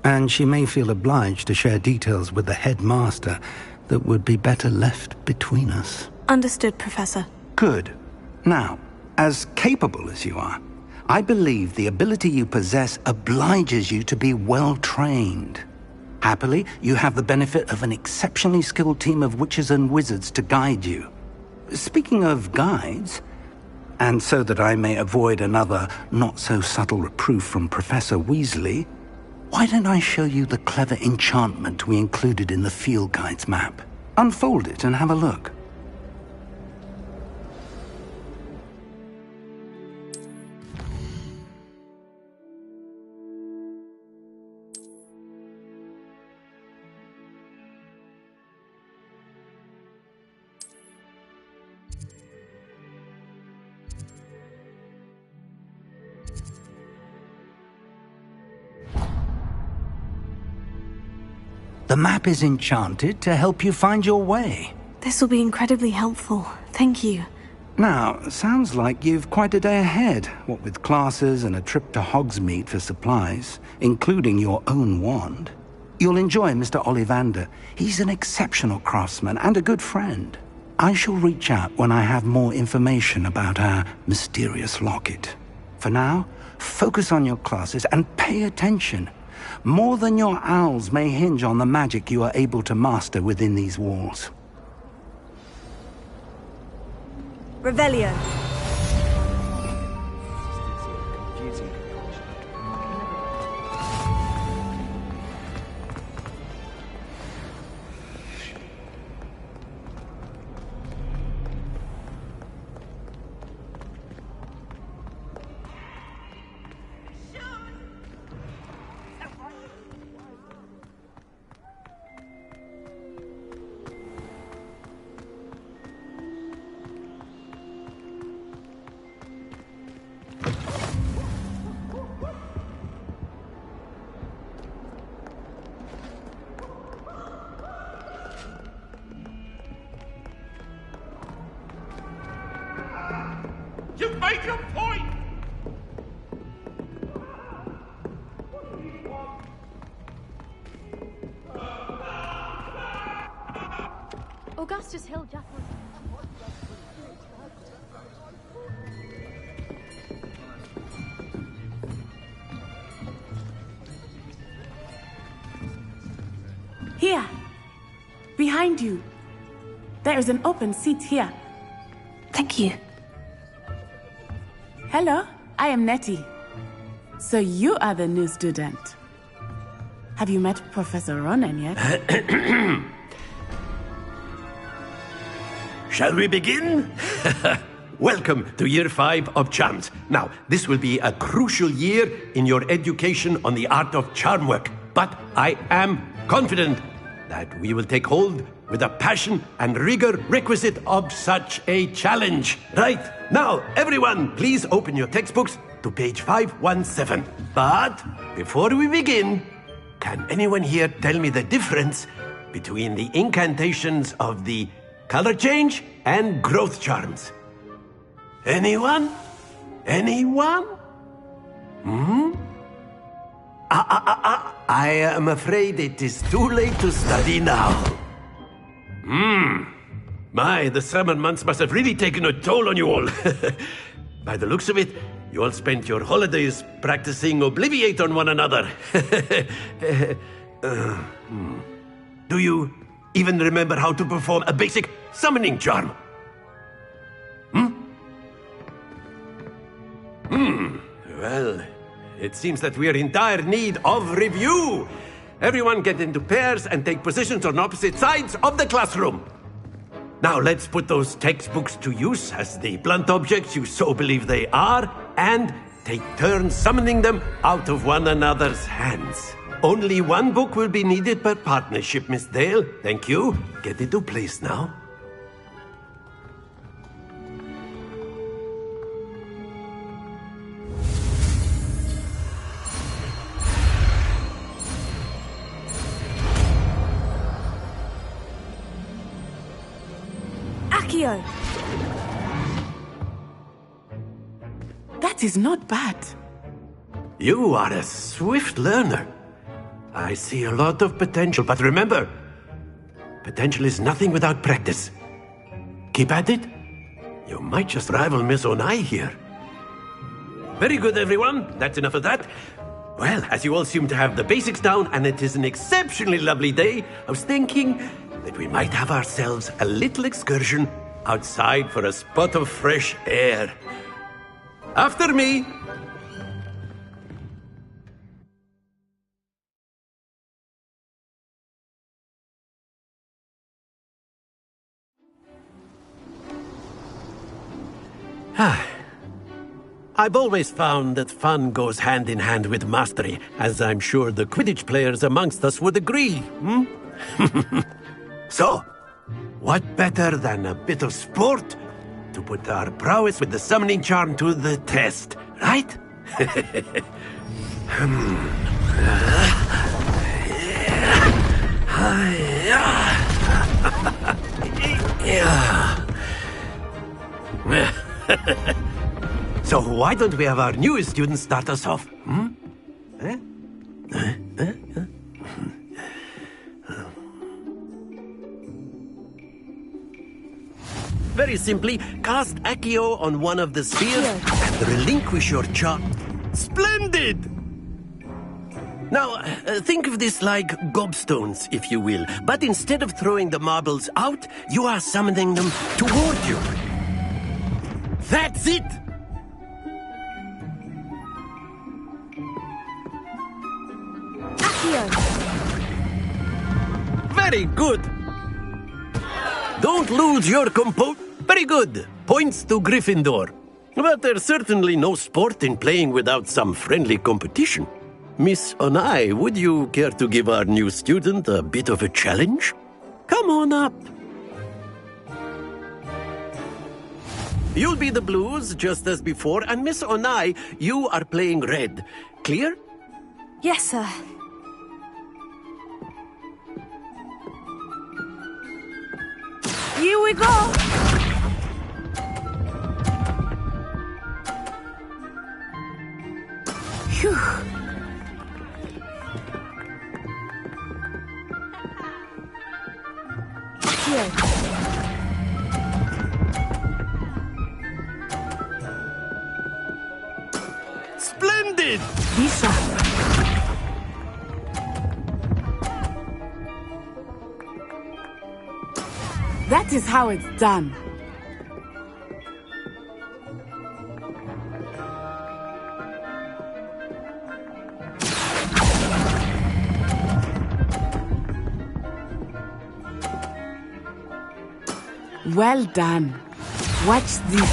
And she may feel obliged to share details with the headmaster that would be better left between us. Understood, Professor. Good. Now, as capable as you are, I believe the ability you possess obliges you to be well-trained. Happily, you have the benefit of an exceptionally skilled team of witches and wizards to guide you. Speaking of guides, and so that I may avoid another not-so-subtle reproof from Professor Weasley, why don't I show you the clever enchantment we included in the field guide's map? Unfold it and have a look. The map is enchanted to help you find your way. This will be incredibly helpful. Thank you. Now, sounds like you've quite a day ahead, what with classes and a trip to Hogsmeade for supplies, including your own wand. You'll enjoy Mr. Ollivander. He's an exceptional craftsman and a good friend. I shall reach out when I have more information about our mysterious locket. For now, focus on your classes and pay attention. More than your owls may hinge on the magic you are able to master within these walls. Revelio. Make a point! Augustus Hill, Jack. Here. Behind you. There is an open seat here. Thank you. Hello, I am Nettie. So you are the new student. Have you met Professor Ronan yet? Shall we begin? Welcome to Year 5 of Charms. Now, this will be a crucial year in your education on the art of charm work. But I am confident that we will take hold with the passion and rigor requisite of such a challenge. Right, now, everyone, please open your textbooks to page 517. But before we begin, can anyone here tell me the difference between the incantations of the color change and growth charms? Anyone? Anyone? I am afraid it is too late to study now. My, the summer months must have really taken a toll on you all. By the looks of it, you all spent your holidays practicing Obliviate on one another. Do you even remember how to perform a basic summoning charm? Well, it seems that we are in dire need of review. Everyone get into pairs and take positions on opposite sides of the classroom. Now let's put those textbooks to use as the blunt objects you so believe they are, and take turns summoning them out of one another's hands. Only one book will be needed per partnership, Miss Dale. Thank you. Get into place now. Accio! That is not bad. You are a swift learner. I see a lot of potential, but remember, potential is nothing without practice. Keep at it. You might just rival Miss Onai here. Very good, everyone. That's enough of that. Well, as you all seem to have the basics down, and it is an exceptionally lovely day, I was thinking that we might have ourselves a little excursion outside for a spot of fresh air. After me. I've always found that fun goes hand in hand with mastery, as I'm sure the Quidditch players amongst us would agree. So, what better than a bit of sport to put our prowess with the summoning charm to the test, right? So why don't we have our newest student start us off? Very simply, cast Accio on one of the spheres and relinquish your charm. Splendid! Now, think of this like gobstones, if you will. But instead of throwing the marbles out, you are summoning them toward you. That's it! Very good! Don't lose your composure. Very good. Points to Gryffindor. But there's certainly no sport in playing without some friendly competition. Miss Onai, would you care to give our new student a bit of a challenge? Come on up. You'll be the blues, just as before, and Miss Onai, you are playing red. Clear? Yes, sir. Here we go! Here. Splendid! Be sharp. That is how it's done. Well done. Watch this.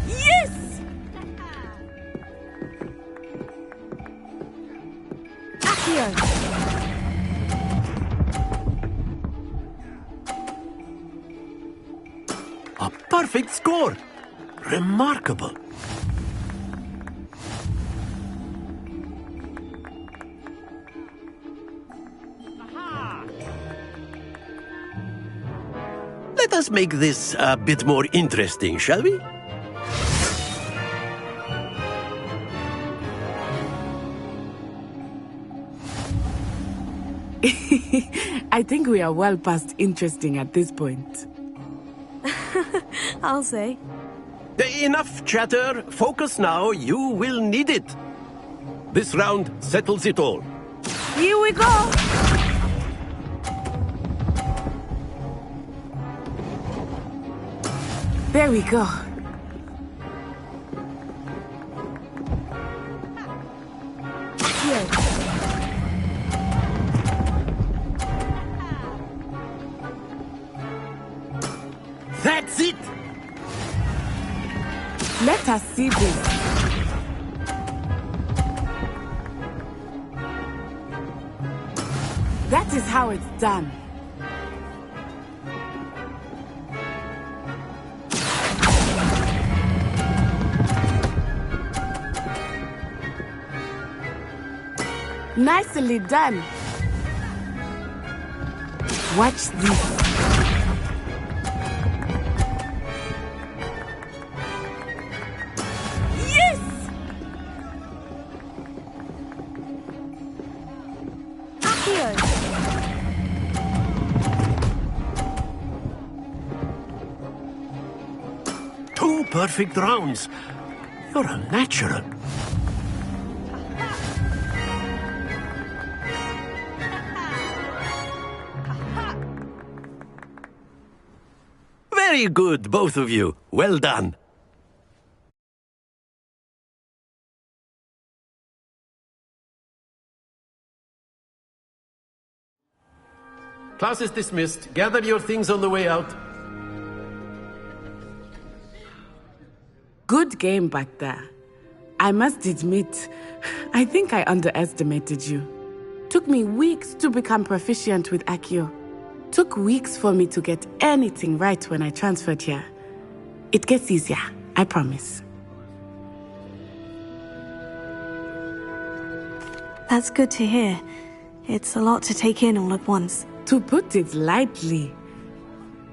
Yes! Accio. A perfect score! Remarkable! Let us make this a bit more interesting, shall we? I think we are well past interesting at this point. I'll say. Enough chatter. Focus now. You will need it. This round settles it all. Here we go! There we go. Here. That's it! Let us see this. That is how it's done. Nicely done. Watch this. Yes! Accio. Two perfect rounds. You're a natural. Very good, both of you. Well done. Class is dismissed. Gather your things on the way out. Good game back there. I must admit, I think I underestimated you. Took me weeks to become proficient with Accio. Took weeks for me to get anything right when I transferred here. It gets easier, I promise. That's good to hear. It's a lot to take in all at once. To put it lightly,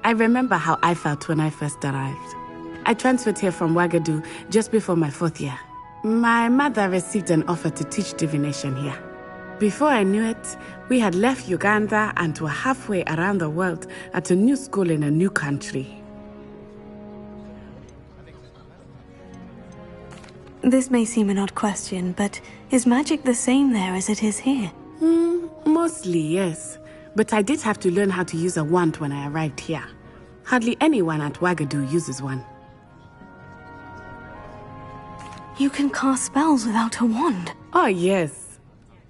I remember how I felt when I first arrived. I transferred here from Ouagadougou just before my 4th year. My mother received an offer to teach divination here. Before I knew it, we had left Uganda and were halfway around the world at a new school in a new country. This may seem an odd question, but is magic the same there as it is here? Mostly, yes. But I did have to learn how to use a wand when I arrived here. Hardly anyone at Ouagadougou uses one. You can cast spells without a wand? Oh, yes.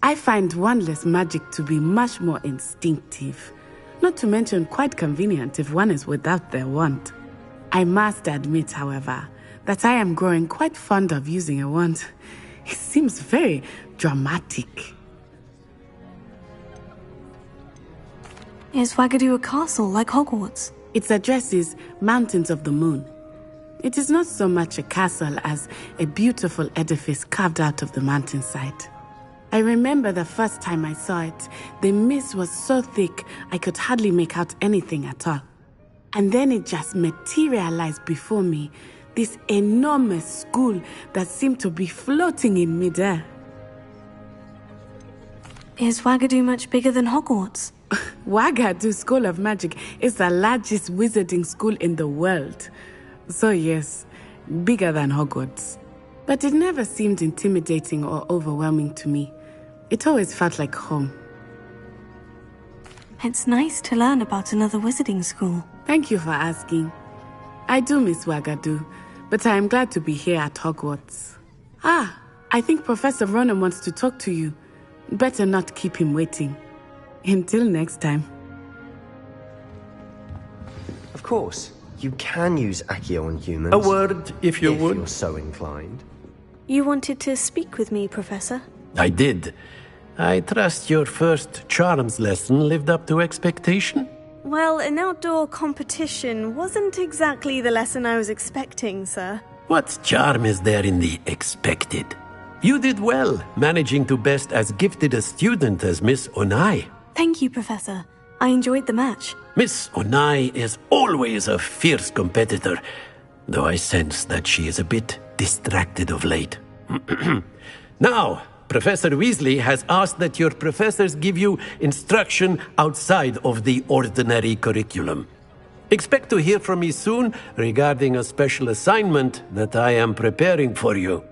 I find wandless magic to be much more instinctive. Not to mention quite convenient if one is without their wand. I must admit, however, that I am growing quite fond of using a wand. It seems very dramatic. Is Ouagadougou a castle like Hogwarts? Its address is Mountains of the Moon. It is not so much a castle as a beautiful edifice carved out of the mountainside. I remember the first time I saw it, the mist was so thick I could hardly make out anything at all. And then it just materialized before me. This enormous school that seemed to be floating in midair. Is Wagadu much bigger than Hogwarts? Wagadu School of Magic is the largest wizarding school in the world. So yes, bigger than Hogwarts. But it never seemed intimidating or overwhelming to me. It always felt like home. It's nice to learn about another wizarding school. Thank you for asking. I do miss Wagadu, but I am glad to be here at Hogwarts. Ah, I think Professor Ronan wants to talk to you. Better not keep him waiting. Until next time. Of course, you can use Accio on humans. A word, if you would. If you're so inclined. You wanted to speak with me, Professor? I did. I trust your first charms lesson lived up to expectation? Well, an outdoor competition wasn't exactly the lesson I was expecting, sir. What charm is there in the expected? You did well, managing to best as gifted a student as Miss Onai. Thank you, Professor. I enjoyed the match. Miss Onai is always a fierce competitor, though I sense that she is a bit distracted of late. Now, Professor Weasley has asked that your professors give you instruction outside of the ordinary curriculum. Expect to hear from me soon regarding a special assignment that I am preparing for you.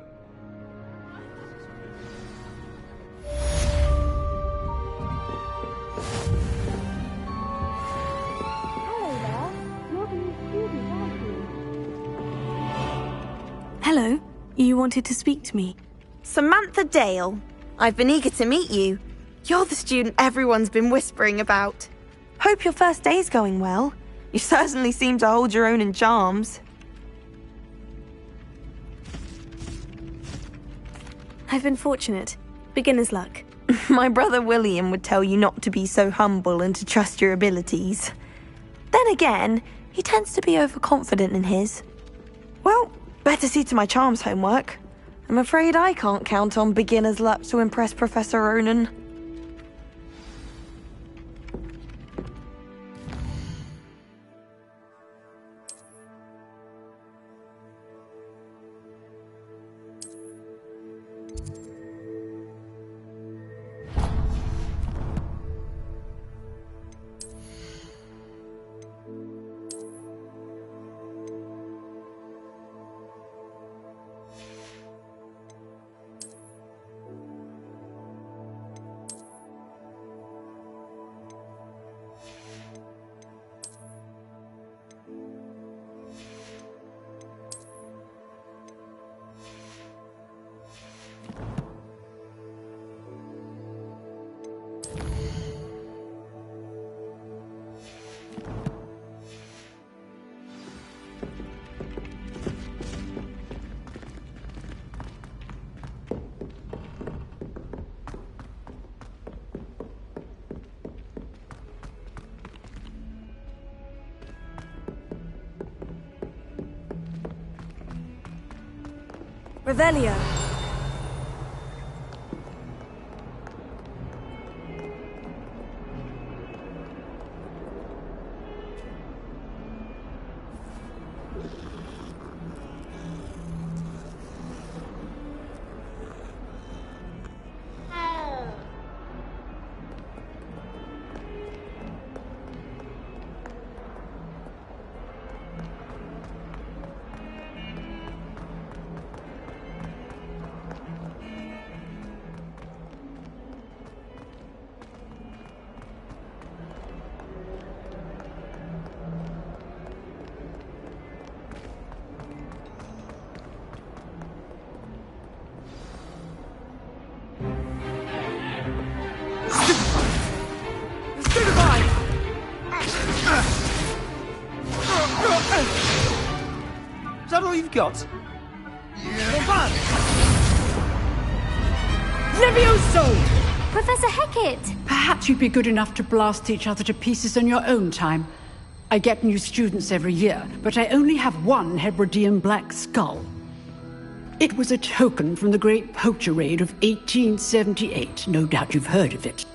Hello. You wanted to speak to me? Samantha Dale. I've been eager to meet you. You're the student everyone's been whispering about. Hope your first day's going well. You certainly seem to hold your own in charms. I've been fortunate. Beginner's luck. My brother William would tell you not to be so humble and to trust your abilities. Then again, he tends to be overconfident in his. Well, better see to my charms homework. I'm afraid I can't count on beginner's luck to impress Professor Ronan. Revelio. Is that all you've got? Levioso! Professor Hecat! Perhaps you'd be good enough to blast each other to pieces on your own time. I get new students every year, but I only have one Hebridean black skull. It was a token from the Great Poacher Raid of 1878. No doubt you've heard of it.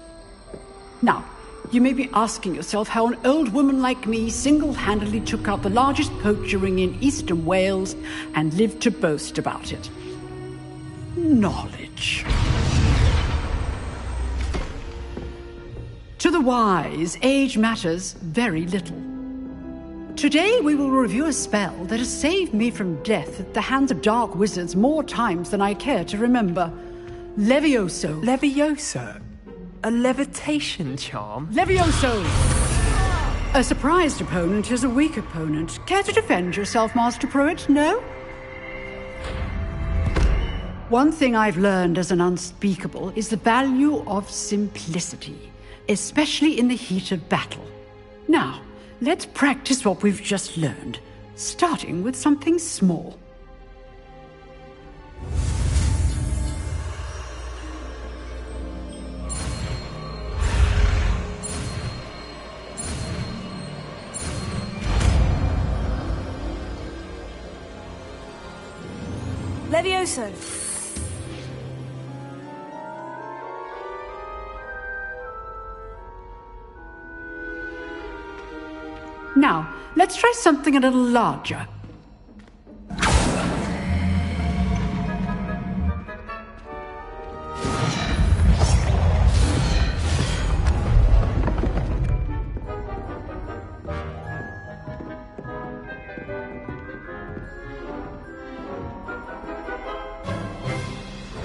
Now, You may be asking yourself how an old woman like me single-handedly took out the largest poacher ring in eastern Wales and lived to boast about it. Knowledge. To the wise, age matters very little. Today we will review a spell that has saved me from death at the hands of dark wizards more times than I care to remember. Levioso. Levioso? A levitation charm? Levioso! A surprised opponent is a weak opponent. Care to defend yourself, Master Pruitt? No? One thing I've learned as an unspeakable is the value of simplicity, especially in the heat of battle. Now, let's practice what we've just learned, starting with something small. Levioso. Now, let's try something a little larger.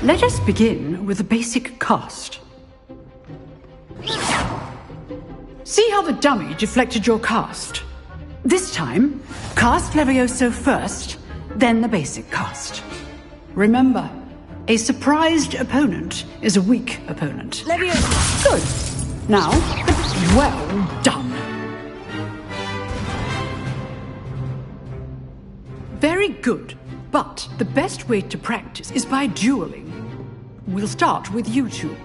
Let us begin with the basic cast. See how the dummy deflected your cast? This time, cast Levioso first, then the basic cast. Remember, a surprised opponent is a weak opponent. Levioso! Good. Now, well done. Very good, but the best way to practice is by dueling. We'll start with you two.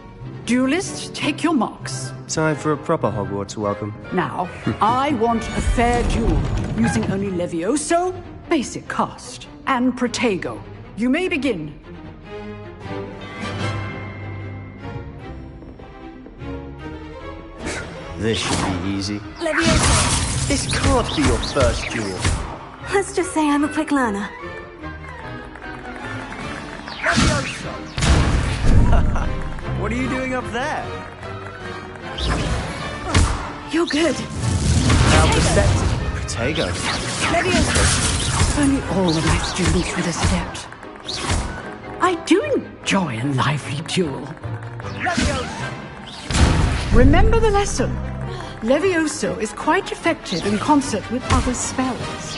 Duelists, take your marks. Time for a proper Hogwarts welcome. Now, I want a fair duel, using only Levioso, basic cast, and Protego. You may begin. This should be easy. Levioso! This can't be your first duel. Let's just say I'm a quick learner. What are you doing up there? You're good. Now perspective. Protego. Levioso! If only all of my students were this adept. I do enjoy a lively duel. Remember the lesson. Levioso is quite effective in concert with other spells.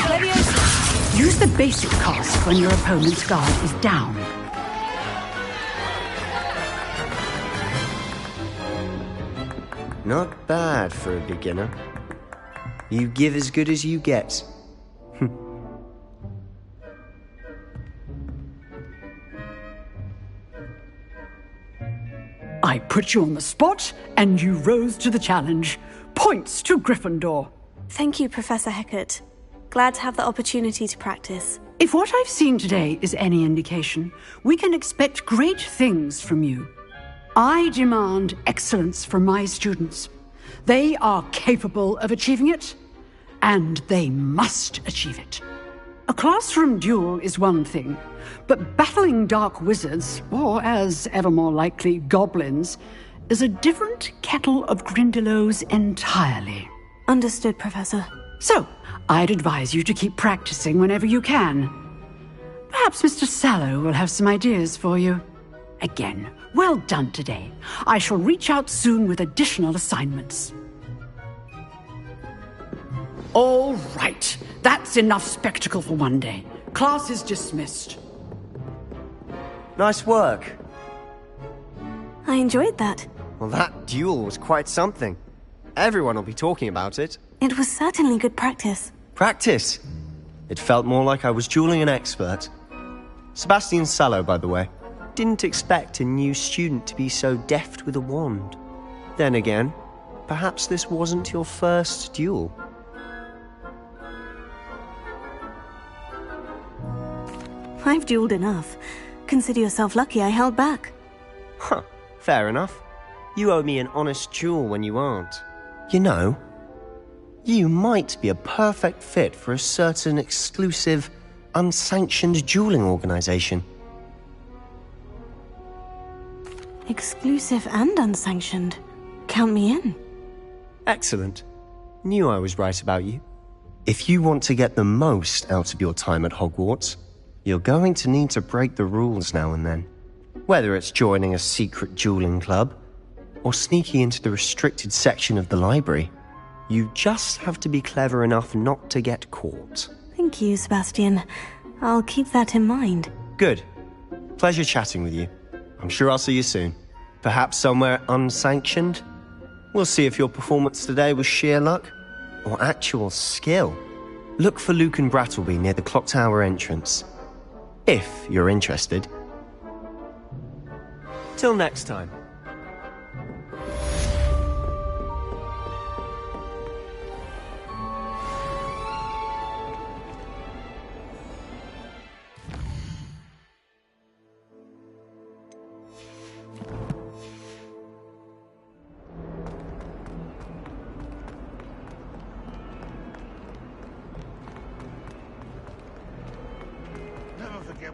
Levioso! Use the basic cast when your opponent's guard is down. Not bad for a beginner. You give as good as you get. I put you on the spot, and you rose to the challenge. Points to Gryffindor. Thank you, Professor Hecat. Glad to have the opportunity to practice. If what I've seen today is any indication, we can expect great things from you. I demand excellence from my students. They are capable of achieving it, and they must achieve it. A classroom duel is one thing, but battling dark wizards, or as ever more likely, goblins, is a different kettle of Grindylows entirely. Understood, Professor. So, I'd advise you to keep practicing whenever you can. Perhaps Mr. Sallow will have some ideas for you. Again, well done today. I shall reach out soon with additional assignments. All right. That's enough spectacle for one day. Class is dismissed. Nice work. I enjoyed that. Well, that duel was quite something. Everyone will be talking about it. It was certainly good practice. Practice? It felt more like I was dueling an expert. Sebastian Sallow, by the way. Didn't expect a new student to be so deft with a wand. Then again, perhaps this wasn't your first duel. I've dueled enough. Consider yourself lucky I held back. Huh, fair enough. You owe me an honest jewel when you aren't. You know, you might be a perfect fit for a certain exclusive, unsanctioned dueling organization. Exclusive and unsanctioned. Count me in. Excellent. Knew I was right about you. If you want to get the most out of your time at Hogwarts, you're going to need to break the rules now and then. Whether it's joining a secret dueling club, or sneaking into the restricted section of the library, you just have to be clever enough not to get caught. Thank you, Sebastian. I'll keep that in mind. Good. Pleasure chatting with you. I'm sure I'll see you soon. Perhaps somewhere unsanctioned? We'll see if your performance today was sheer luck or actual skill. Look for Luke and Brattleby near the clock tower entrance, if you're interested. Till next time.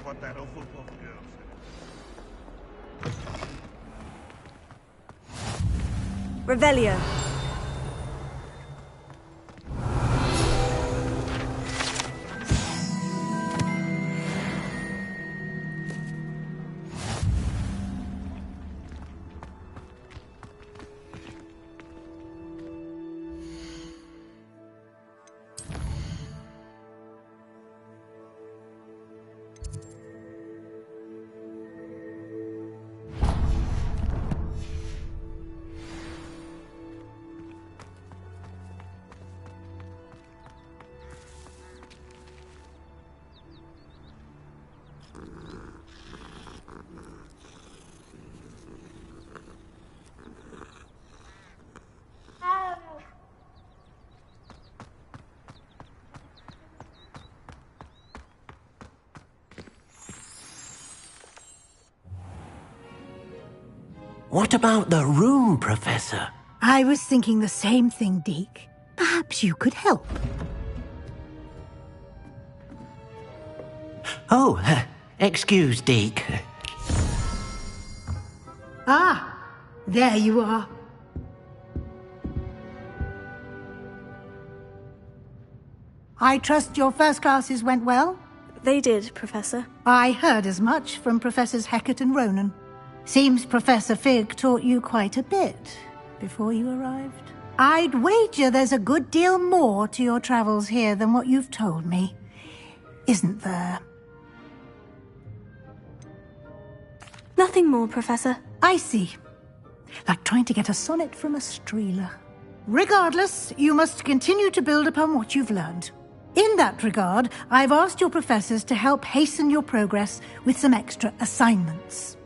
What that Hufflepuff girl said. Revelio. What about the room, Professor? I was thinking the same thing, Deke. Perhaps you could help. Oh, excuse, Deke. Ah, there you are. I trust your first classes went well? They did, Professor. I heard as much from Professors Hecat and Ronan. Seems Professor Fig taught you quite a bit before you arrived. I'd wager there's a good deal more to your travels here than what you've told me. Isn't there? Nothing more, Professor. I see. Like trying to get a sonnet from a streeler. Regardless, you must continue to build upon what you've learned. In that regard, I've asked your professors to help hasten your progress with some extra assignments.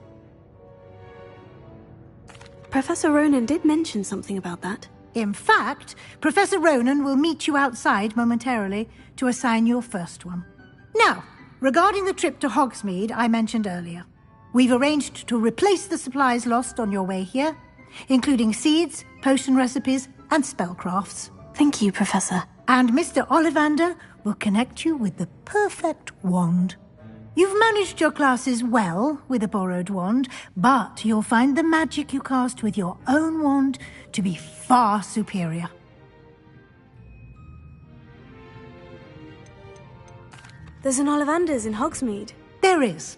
Professor Ronan did mention something about that. In fact, Professor Ronan will meet you outside momentarily to assign your first one. Now, regarding the trip to Hogsmeade I mentioned earlier, we've arranged to replace the supplies lost on your way here, including seeds, potion recipes, and spellcrafts. Thank you, Professor. And Mr. Ollivander will connect you with the perfect wand. You've managed your classes well with a borrowed wand, but you'll find the magic you cast with your own wand to be far superior. There's an Ollivander's in Hogsmeade. There is.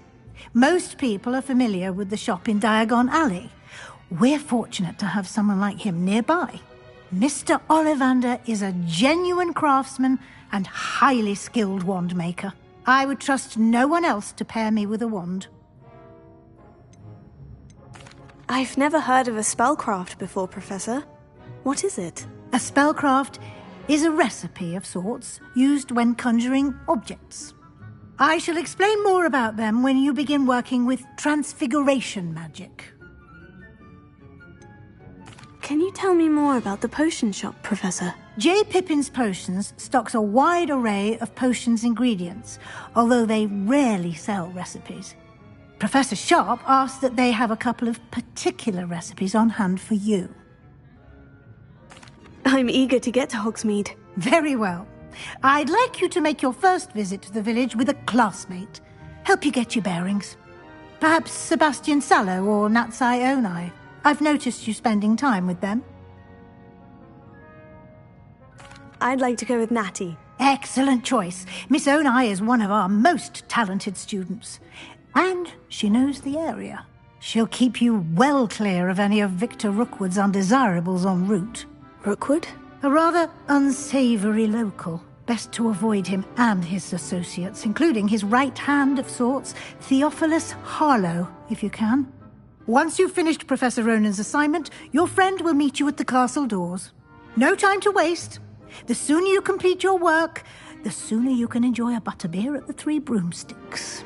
Most people are familiar with the shop in Diagon Alley. We're fortunate to have someone like him nearby. Mr. Ollivander is a genuine craftsman and highly skilled wand maker. I would trust no one else to pair me with a wand. I've never heard of a spellcraft before, Professor. What is it? A spellcraft is a recipe of sorts used when conjuring objects. I shall explain more about them when you begin working with transfiguration magic. Can you tell me more about the potion shop, Professor? J. Pippin's Potions stocks a wide array of potions ingredients, although they rarely sell recipes. Professor Sharp asked that they have a couple of particular recipes on hand for you. I'm eager to get to Hogsmeade. Very well. I'd like you to make your first visit to the village with a classmate. Help you get your bearings. Perhaps Sebastian Sallow or Natsai Onai. I've noticed you spending time with them. I'd like to go with Natty. Excellent choice. Miss Onai is one of our most talented students. And she knows the area. She'll keep you well clear of any of Victor Rookwood's undesirables en route. Rookwood? A rather unsavoury local. Best to avoid him and his associates, including his right hand of sorts, Theophilus Harlow, if you can. Once you've finished Professor Ronan's assignment, your friend will meet you at the castle doors. No time to waste. The sooner you complete your work, the sooner you can enjoy a butterbeer at the Three Broomsticks.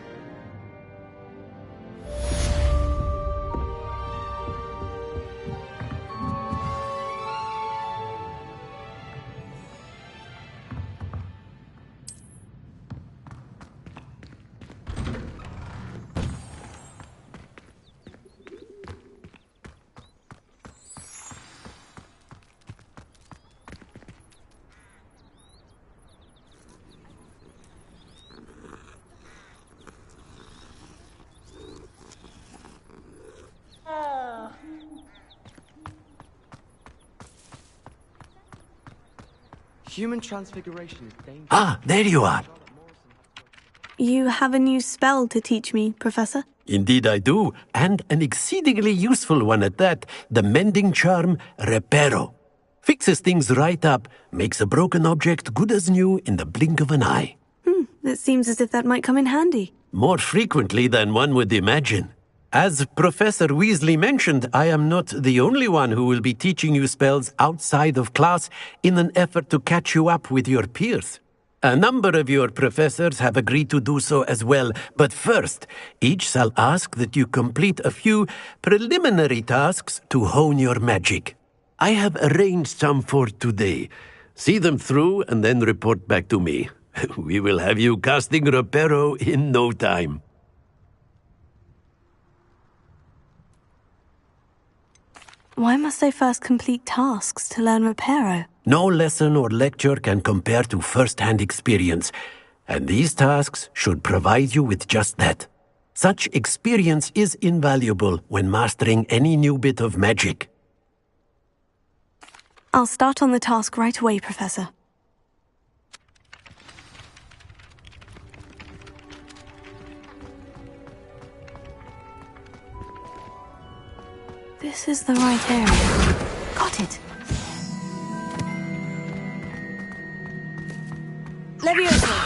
Human transfiguration is dangerous. Ah, there you are. You have a new spell to teach me, Professor? Indeed I do, and an exceedingly useful one at that. The mending charm, Reparo. Fixes things right up, makes a broken object good as new in the blink of an eye. It seems as if that might come in handy. More frequently than one would imagine. As Professor Weasley mentioned, I am not the only one who will be teaching you spells outside of class in an effort to catch you up with your peers. A number of your professors have agreed to do so as well, but first, each shall ask that you complete a few preliminary tasks to hone your magic. I have arranged some for today. See them through and then report back to me. We will have you casting Reparo in no time. Why must I first complete tasks to learn Reparo? No lesson or lecture can compare to first-hand experience, and these tasks should provide you with just that. Such experience is invaluable when mastering any new bit of magic. I'll start on the task right away, Professor. This is the right area. Got it. Leviosa!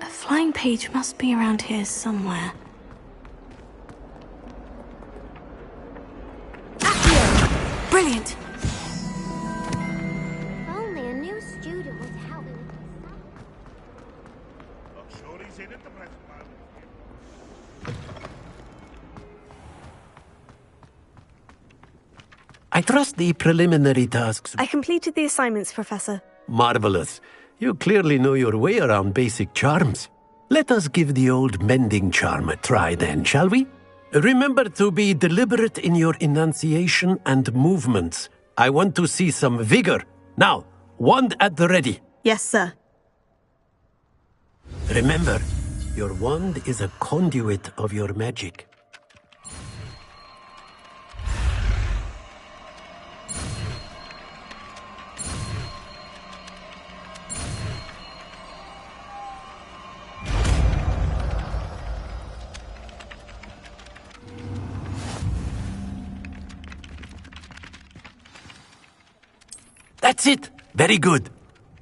A flying page must be around here somewhere. Accio! Brilliant! Only a new student was helping. I trust the preliminary tasks. I completed the assignments, Professor. Marvelous. You clearly know your way around basic charms. Let us give the old mending charm a try then, shall we? Remember to be deliberate in your enunciation and movements. I want to see some vigor. Now, wand at the ready. Yes, sir. Remember, your wand is a conduit of your magic. That's it. Very good.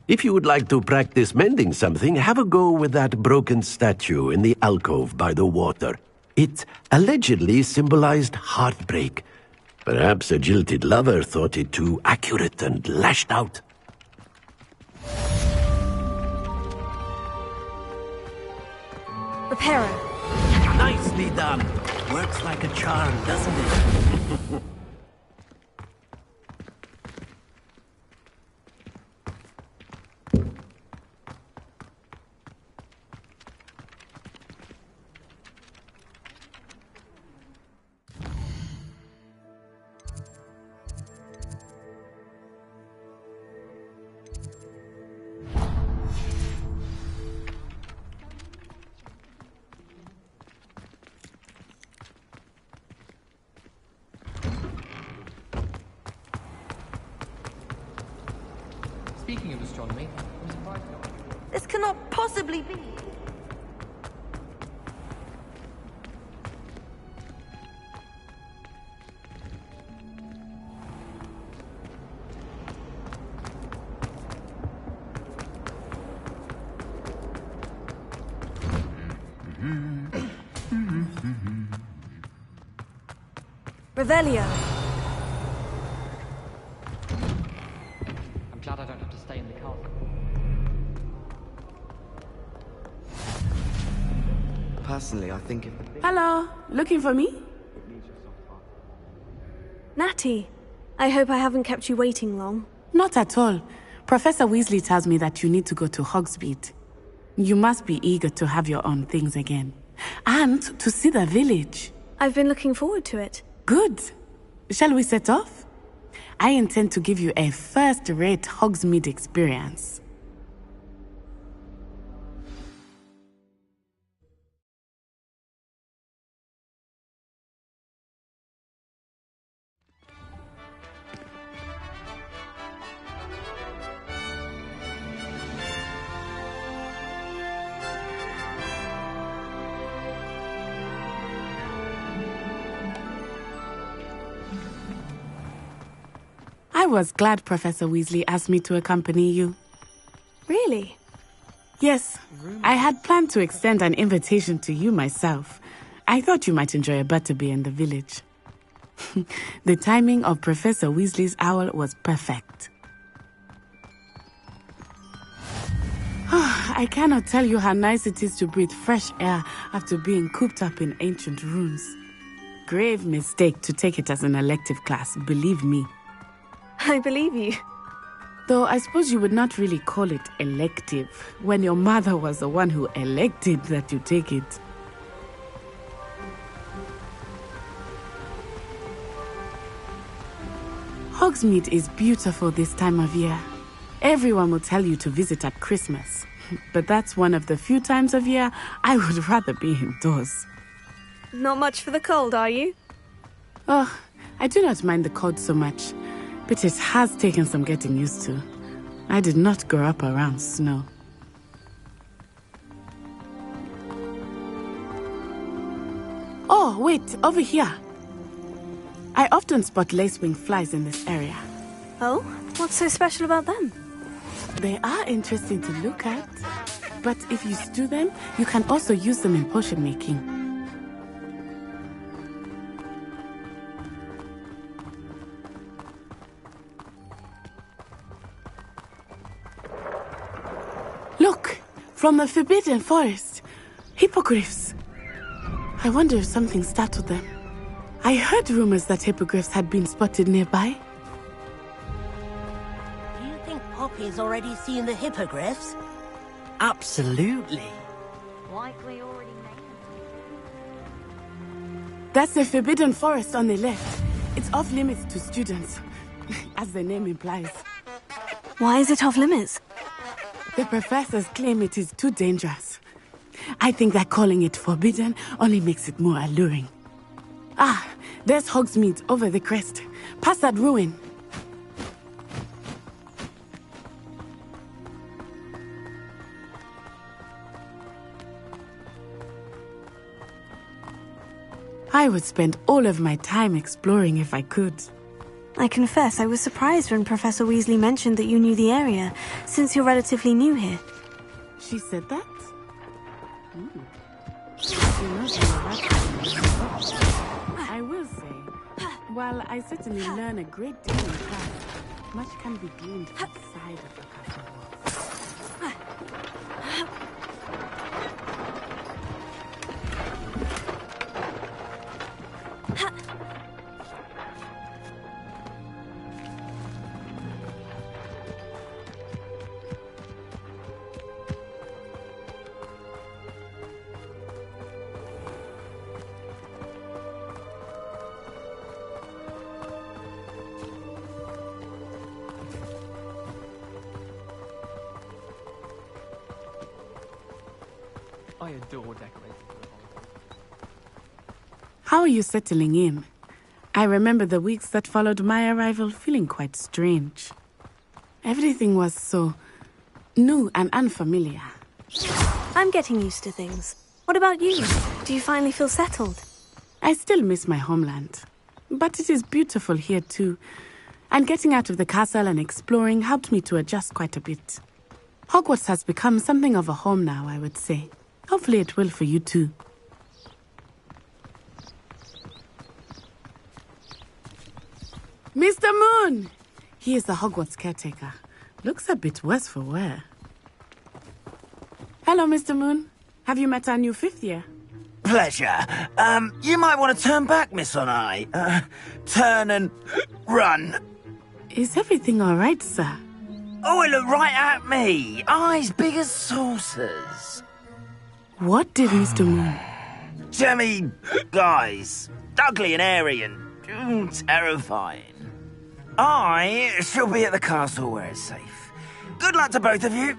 If you would like to practice mending something, have a go with that broken statue in the alcove by the water. It allegedly symbolized heartbreak. Perhaps a jilted lover thought it too accurate and lashed out. Reparo. Nicely done. Works like a charm, doesn't it? Speaking of astronomy, I'm surprised This cannot possibly be. Revelio. I'm glad I don't have to stay in the castle. Personally, I think if... Hello, looking for me? Natty, I hope I haven't kept you waiting long. Not at all. Professor Weasley tells me that you need to go to Hogsmeade. You must be eager to have your own things again. And to see the village. I've been looking forward to it. Good. Shall we set off? I intend to give you a first-rate Hogsmeade experience. I was glad Professor Weasley asked me to accompany you. Really? Yes, I had planned to extend an invitation to you myself. I thought you might enjoy a butterbeer in the village. The timing of Professor Weasley's owl was perfect. I cannot tell you how nice it is to breathe fresh air after being cooped up in ancient ruins. Grave mistake to take it as an elective class, believe me. I believe you. Though I suppose you would not really call it elective when your mother was the one who elected that you take it. Hogsmeade is beautiful this time of year. Everyone will tell you to visit at Christmas. But that's one of the few times of year I would rather be indoors. Not much for the cold, are you? Oh, I do not mind the cold so much. But it has taken some getting used to. I did not grow up around snow. Oh, wait, over here. I often spot lacewing flies in this area. Oh? What's so special about them? They are interesting to look at. But if you stew them, you can also use them in potion making. Look! From the Forbidden Forest. Hippogriffs. I wonder if something startled them. I heard rumors that hippogriffs had been spotted nearby. Do you think Poppy's already seen the hippogriffs? Absolutely. Likely already made. That's the Forbidden Forest on the left. It's off limits to students, as the name implies. Why is it off limits? The professors claim it is too dangerous. I think that calling it forbidden only makes it more alluring. Ah, there's Hogsmeade over the crest. Past that ruin. I would spend all of my time exploring if I could. I confess I was surprised when Professor Weasley mentioned that you knew the area, since you're relatively new here. She said that? I will say, while I certainly learn a great deal in class, much can be gleaned outside of the castle walls. I adore decorating for the holidays. How are you settling in? I remember the weeks that followed my arrival feeling quite strange. Everything was so new and unfamiliar. I'm getting used to things. What about you? Do you finally feel settled? I still miss my homeland. But it is beautiful here too. And getting out of the castle and exploring helped me to adjust quite a bit. Hogwarts has become something of a home now, I would say. Hopefully it will for you too. Mr. Moon! He is the Hogwarts caretaker. Looks a bit worse for wear. Hello, Mr. Moon. Have you met our new 5th year? Pleasure. You might want to turn back, Miss Onai. Turn and run. Is everything all right, sir? Oh, it looked right at me. Eyes big as saucers. What did Mr. Moon? Jemmy, guys. Ugly and airy and terrifying. I shall be at the castle where it's safe. Good luck to both of you.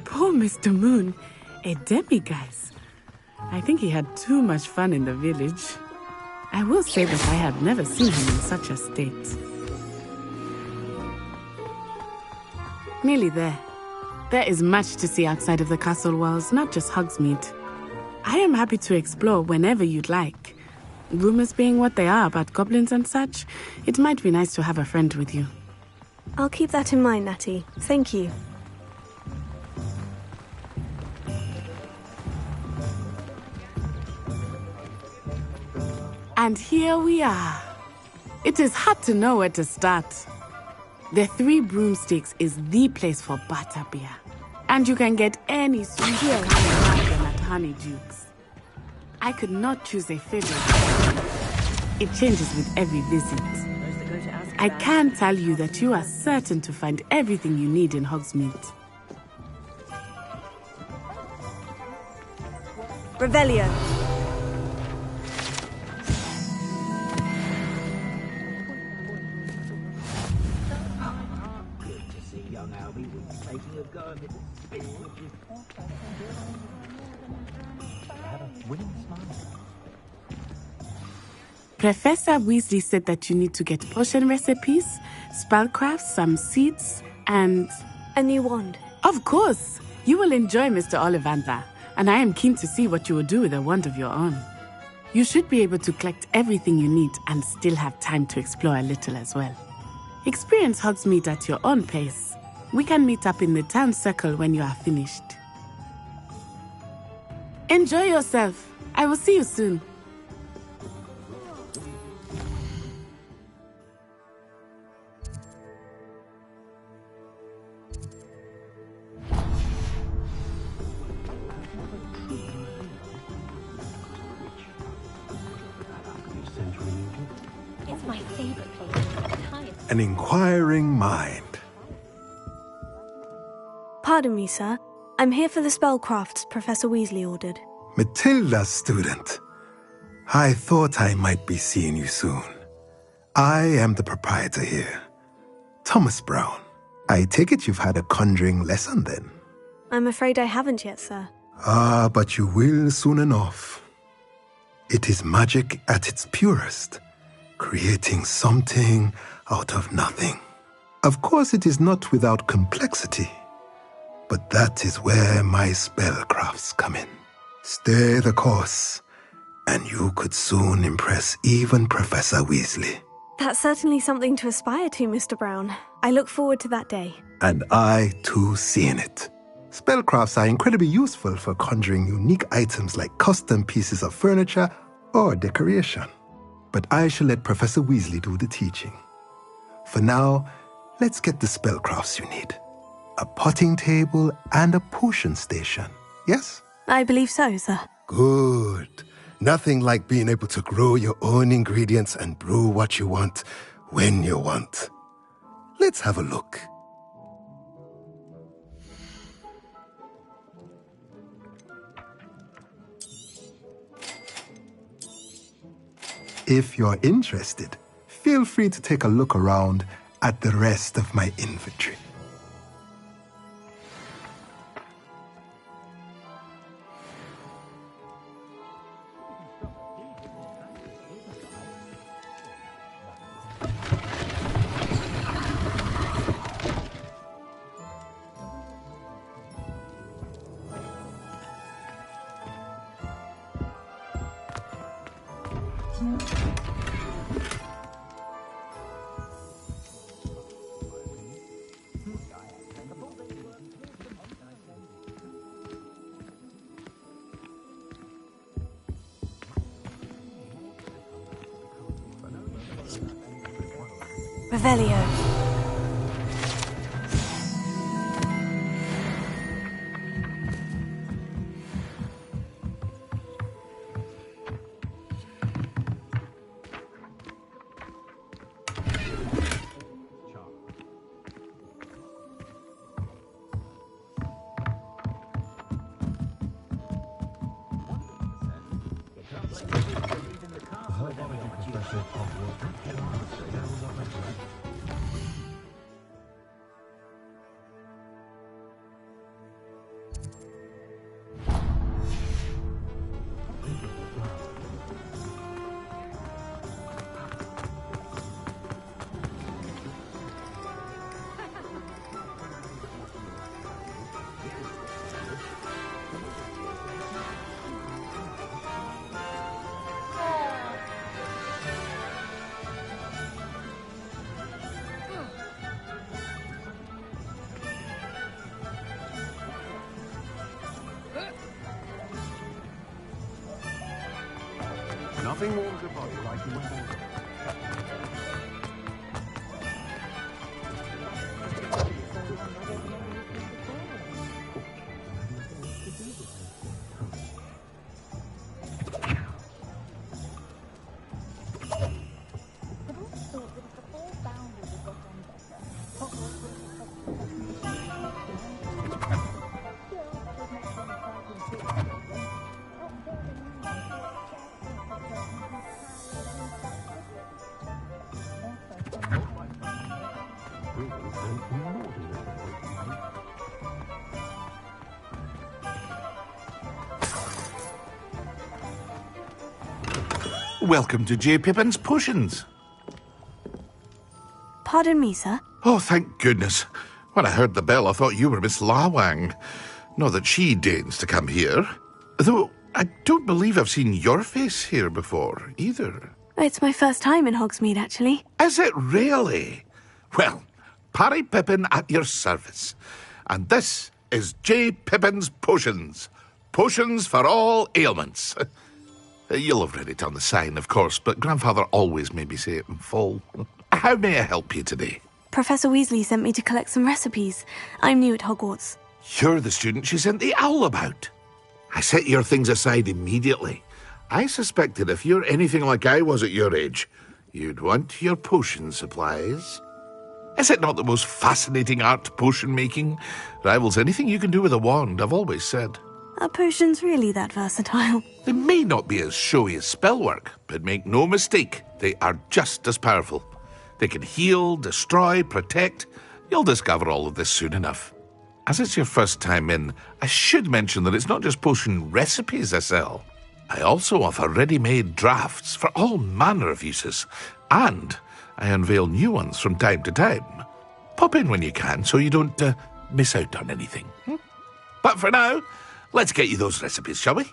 Poor Mr. Moon. A demiguise. I think he had too much fun in the village. I will say that I have never seen him in such a state. Nearly there. There is much to see outside of the castle walls, not just Hogsmeade. I am happy to explore whenever you'd like. Rumors being what they are about goblins and such, it might be nice to have a friend with you. I'll keep that in mind, Natty. Thank you. And here we are. It is hard to know where to start. The Three Broomsticks is the place for butterbeer. And you can get any sweet kind at Honeydukes. I could not choose a favorite. It changes with every visit. I can tell you that you are certain to find everything you need in Hogsmeade. Revelio. Professor Weasley said that you need to get potion recipes, spellcrafts, some seeds, and... a new wand. Of course! You will enjoy Mr. Ollivander, and I am keen to see what you will do with a wand of your own. You should be able to collect everything you need and still have time to explore a little as well. Experience Hogsmeade at your own pace. We can meet up in the town circle when you are finished. Enjoy yourself. I will see you soon. It's my favorite place. An inquiring mind. Pardon me, sir. I'm here for the spellcrafts Professor Weasley ordered. Matilda's student. I thought I might be seeing you soon. I am the proprietor here, Thomas Brown. I take it you've had a conjuring lesson then? I'm afraid I haven't yet, sir. Ah, but you will soon enough. It is magic at its purest, creating something out of nothing. Of course, it is not without complexity, but that is where my spellcrafts come in. Stay the course, and you could soon impress even Professor Weasley. That's certainly something to aspire to, Mr. Brown. I look forward to that day. And I, too, seeing it. Spellcrafts are incredibly useful for conjuring unique items like custom pieces of furniture or decoration. But I shall let Professor Weasley do the teaching. For now, let's get the spellcrafts you need. A potting table and a potion station, yes? I believe so, sir. Good. Nothing like being able to grow your own ingredients and brew what you want when you want. Let's have a look. If you're interested, feel free to take a look around at the rest of my inventory. Revelio. Nothing warms a body like you went over. Welcome to J. Pippin's Potions. Pardon me, sir. Oh, thank goodness. When I heard the bell, I thought you were Miss Lawang. Not that she deigns to come here. Though I don't believe I've seen your face here before, either. It's my first time in Hogsmeade, actually. Is it really? Well, Parry Pippin at your service. And this is J. Pippin's Potions. Potions for all ailments. You'll have read it on the sign, of course, but Grandfather always made me say it in full. How may I help you today? Professor Weasley sent me to collect some recipes. I'm new at Hogwarts. You're the student she sent the owl about. I set your things aside immediately. I suspected if you're anything like I was at your age, you'd want your potion supplies. Is it not the most fascinating art, potion making? Rivals anything you can do with a wand, I've always said. Are potions really that versatile? They may not be as showy as spellwork, but make no mistake, they are just as powerful. They can heal, destroy, protect. You'll discover all of this soon enough. As it's your first time in, I should mention that it's not just potion recipes I sell. I also offer ready-made drafts for all manner of uses, and I unveil new ones from time to time. Pop in when you can so you don't miss out on anything. But for now, let's get you those recipes, shall we?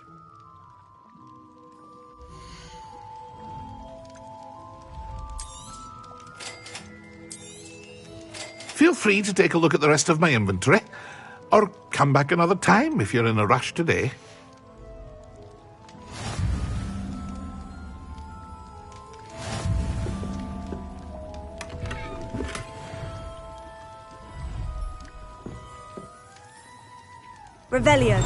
Feel free to take a look at the rest of my inventory, or come back another time if you're in a rush today. Revelio.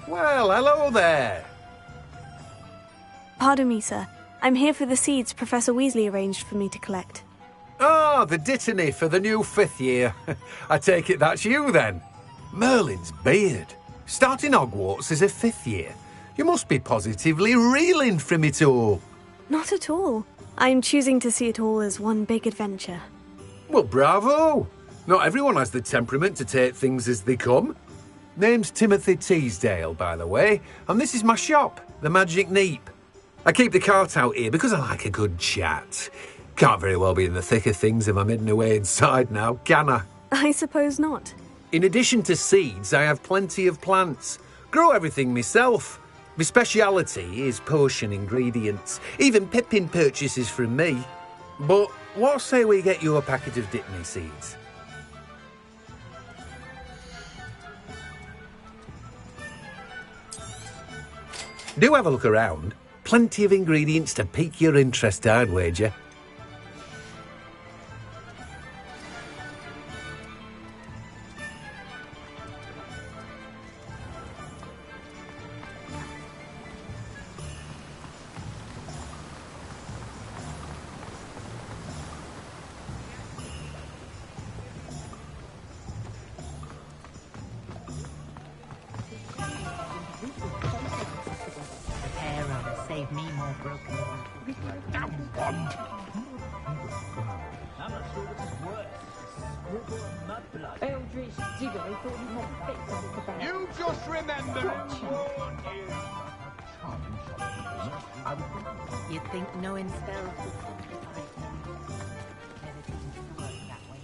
Well, hello there. Pardon me, sir. I'm here for the seeds Professor Weasley arranged for me to collect. Ah, the dittany for the new 5th year. I take it that's you, then. Merlin's beard. Starting Hogwarts as a 5th year. You must be positively reeling from it all. Not at all. I'm choosing to see it all as one big adventure. Well, bravo! Not everyone has the temperament to take things as they come. Name's Timothy Teasdale, by the way, and this is my shop, the Magic Neep. I keep the cart out here because I like a good chat. Can't very well be in the thick of things if I'm hidden away inside now, can I? I suppose not. In addition to seeds, I have plenty of plants. Grow everything myself. My speciality is potion ingredients. Even Pippin purchases from me. But what say we get you a packet of Dittany seeds? Do have a look around. Plenty of ingredients to pique your interest, I'd wager. Save me more broken. Eldritch Digger thought he might fix it. You just remember You'd think knowing spells would simplify things. Never seems to work that way.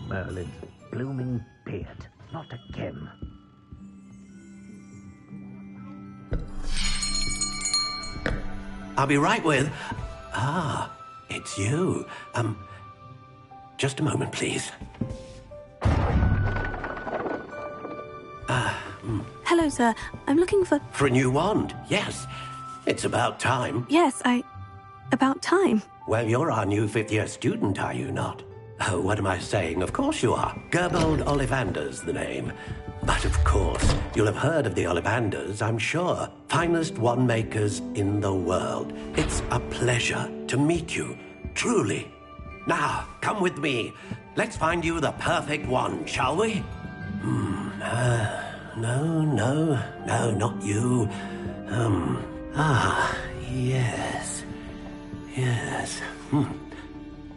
Merlin's blooming beard. Not again. I'll be right with... Ah, it's you. Just a moment, please. Hello, sir. I'm looking for... For a new wand, yes. It's about time. Yes, About time. Well, you're our new 5th year student, are you not? Oh, what am I saying? Of course you are. Gerbold Ollivander's the name. But of course, you'll have heard of the Ollivanders, I'm sure. Finest wand makers in the world. It's a pleasure to meet you, truly. Now, come with me. Let's find you the perfect wand, shall we? No, not you. Yes.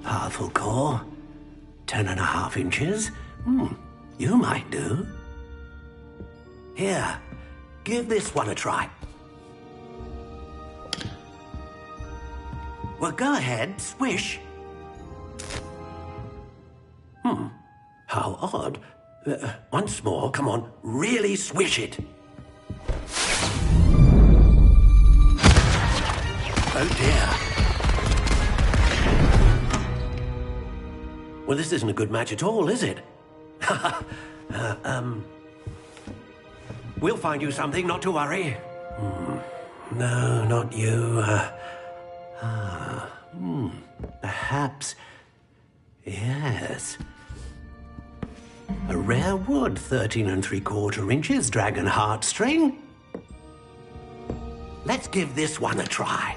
Powerful core. 10.5 inches. You might do. Here, give this one a try. Well, go ahead, swish. How odd. Once more, come on, really swish it. Oh dear. Well, this isn't a good match at all, is it? We'll find you something, not to worry. No, not you. Perhaps... Yes. A rare wood, 13 3/4 inches, dragon heartstring. Let's give this one a try.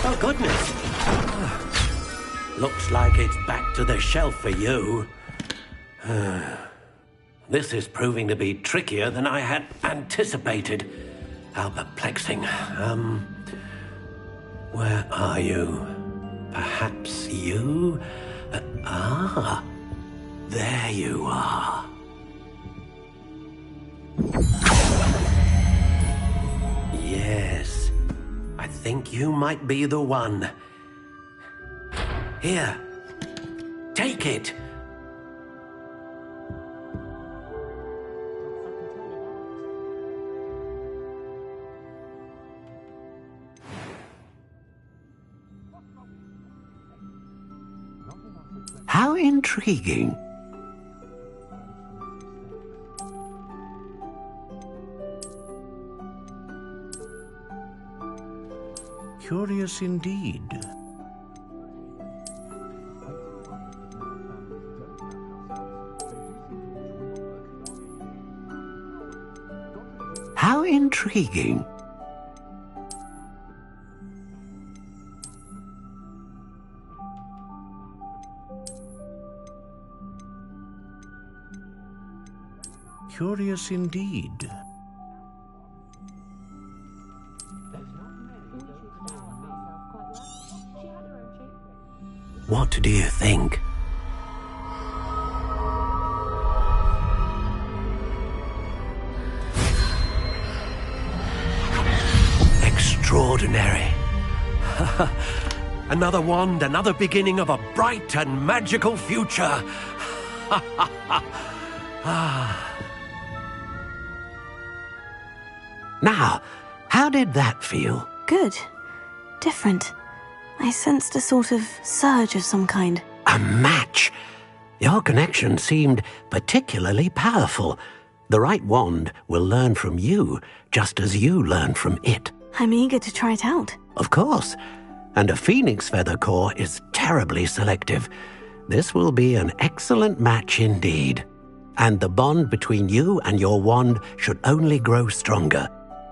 Oh, goodness. Looks like it's back to the shelf for you. This is proving to be trickier than I had anticipated. How perplexing. Where are you? Perhaps you? There you are. Yes. I think you might be the one. Here. Take it. How How intriguing. Curious indeed. How intriguing. Curious indeed. What do you think? Extraordinary. Another wand, another beginning of a bright and magical future. Now, how did that feel? Good. Different. I sensed a sort of surge of some kind. A match? Your connection seemed particularly powerful. The right wand will learn from you, just as you learn from it. I'm eager to try it out. Of course. And a phoenix feather core is terribly selective. This will be an excellent match indeed. And the bond between you and your wand should only grow stronger.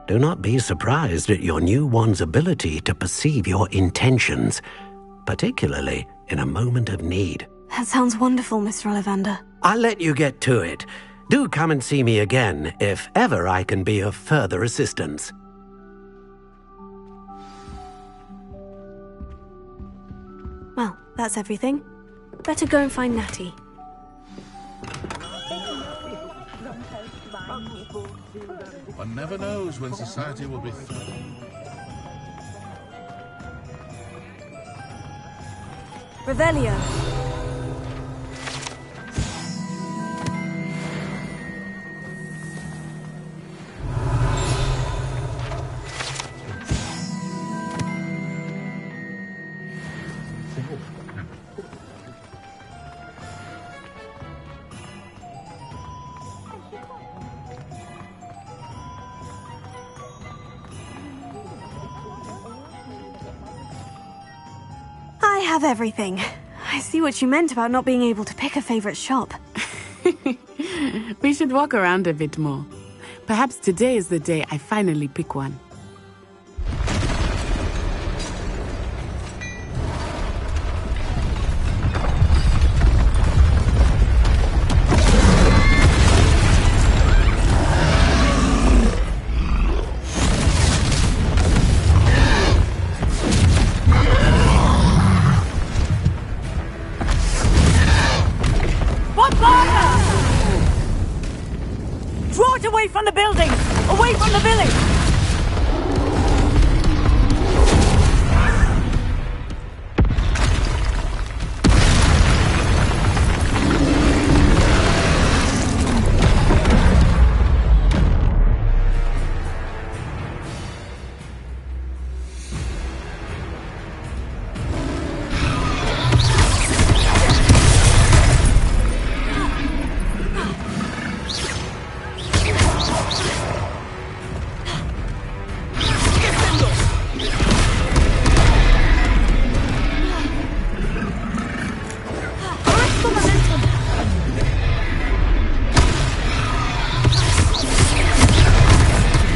Do not be surprised at your new wand's ability to perceive your intentions, particularly in a moment of need. That sounds wonderful, Mr. Ollivander. I'll let you get to it. Do come and see me again if ever I can be of further assistance. Well, that's everything. Better go and find Natty. One never knows when society will be thrown. Revelio. I have everything. I see what you meant about not being able to pick a favorite shop. We should walk around a bit more. Perhaps today is the day I finally pick one. Draw it away from the building! Away from the village!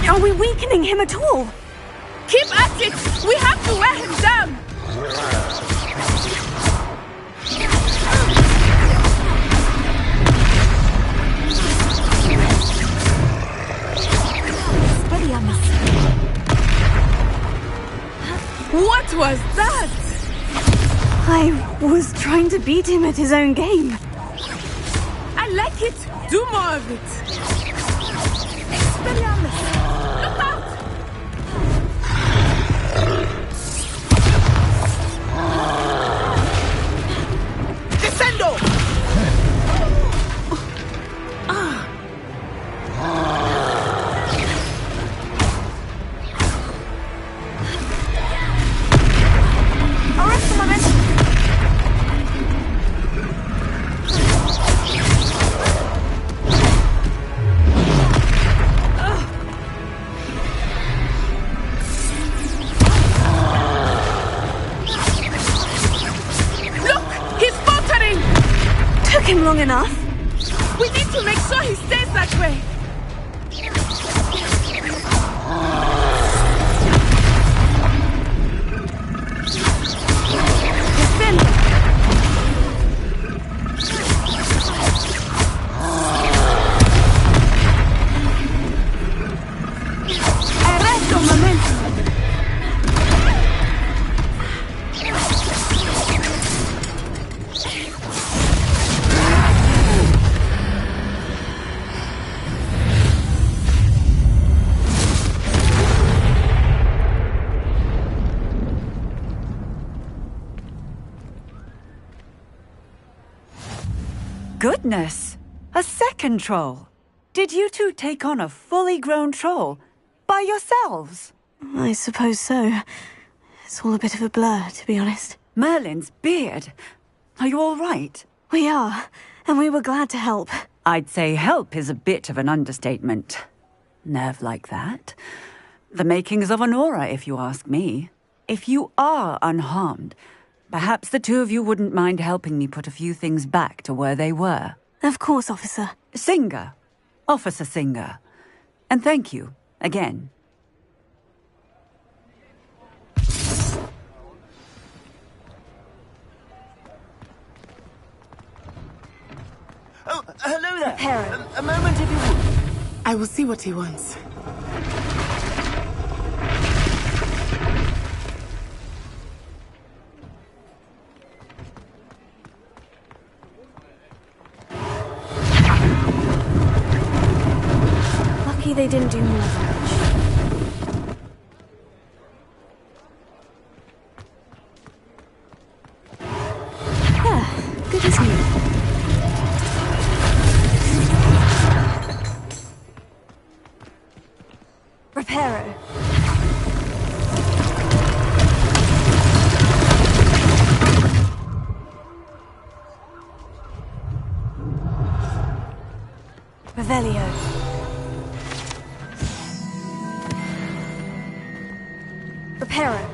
Are we weakening him at all? Keep at it! We have to wear him down! What was that? I was trying to beat him at his own game. I like it! Do more of it! Expelliarmus! Look out! Descendo! him long enough. We need to make sure he stays that way. Goodness! A second troll! Did you two take on a fully grown troll? By yourselves? I suppose so. It's all a bit of a blur, to be honest. Merlin's beard. Are you all right? We are, and we were glad to help. I'd say help is a bit of an understatement. Nerve like that. The makings of an aura, if you ask me. If you are unharmed, perhaps the two of you wouldn't mind helping me put a few things back to where they were. Of course, officer. Singer. Officer Singer. And thank you, again. Oh, hello there. Reparo. A moment if you would. I will see what he wants. Lucky they didn't do more damage. Good as new. Reparo. Revelio. Reparo.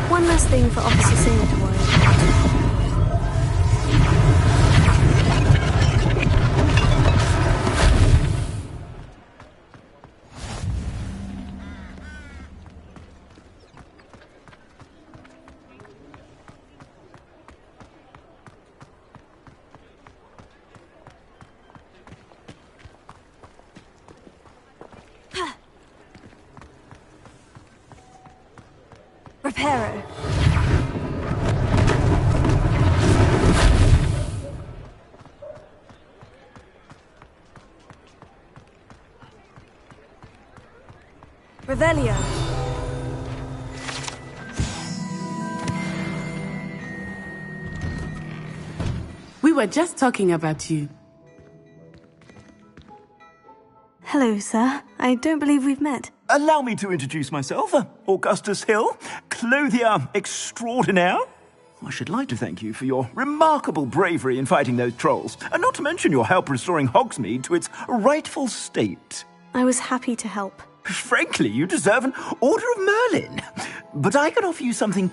One less thing for Officer Singer to worry about. Reparo. Revelio. We were just talking about you. Hello, sir. I don't believe we've met. Allow me to introduce myself, Augustus Hill, clothier extraordinaire. I should like to thank you for your remarkable bravery in fighting those trolls, and not to mention your help restoring Hogsmeade to its rightful state. I was happy to help. Frankly, you deserve an Order of Merlin. But I can offer you something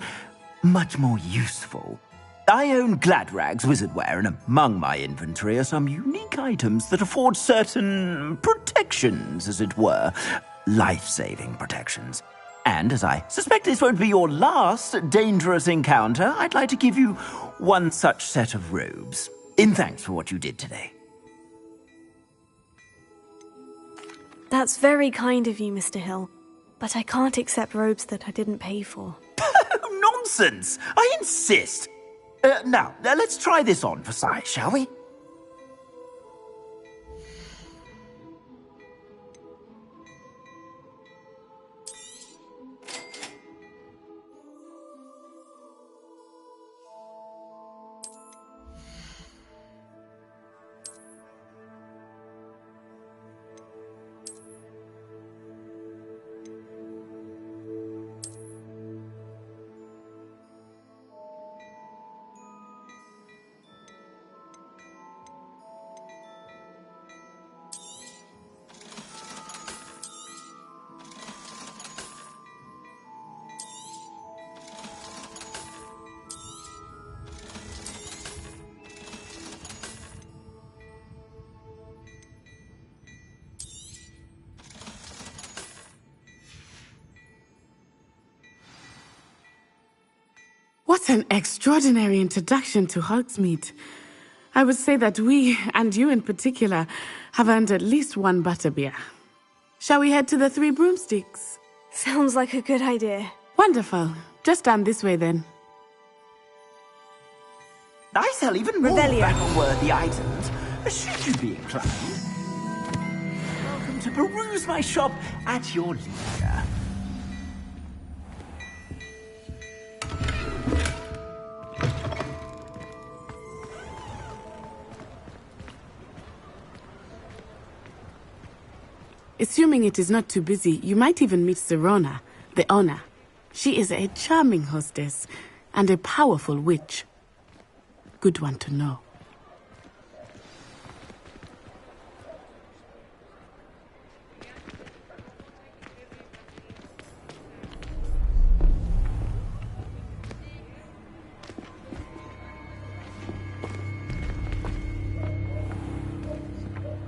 much more useful. I own Gladrag's wizardware, and among my inventory are some unique items that afford certain protections, as it were. Life-saving protections. And as I suspect this won't be your last dangerous encounter, I'd like to give you one such set of robes, in thanks for what you did today. That's very kind of you, Mr. Hill. But I can't accept robes that I didn't pay for. Nonsense! I insist! Now, let's try this on for size, shall we? What an extraordinary introduction to Hogsmeade. I would say that we, and you in particular, have earned at least one butterbeer. Shall we head to the Three Broomsticks? Sounds like a good idea. Wonderful. Just down this way then. I sell even more Revelio. battle-worthy items, should you be inclined. Welcome to peruse my shop at your leisure. Assuming it is not too busy, you might even meet Serona, the owner. She is a charming hostess and a powerful witch. Good one to know.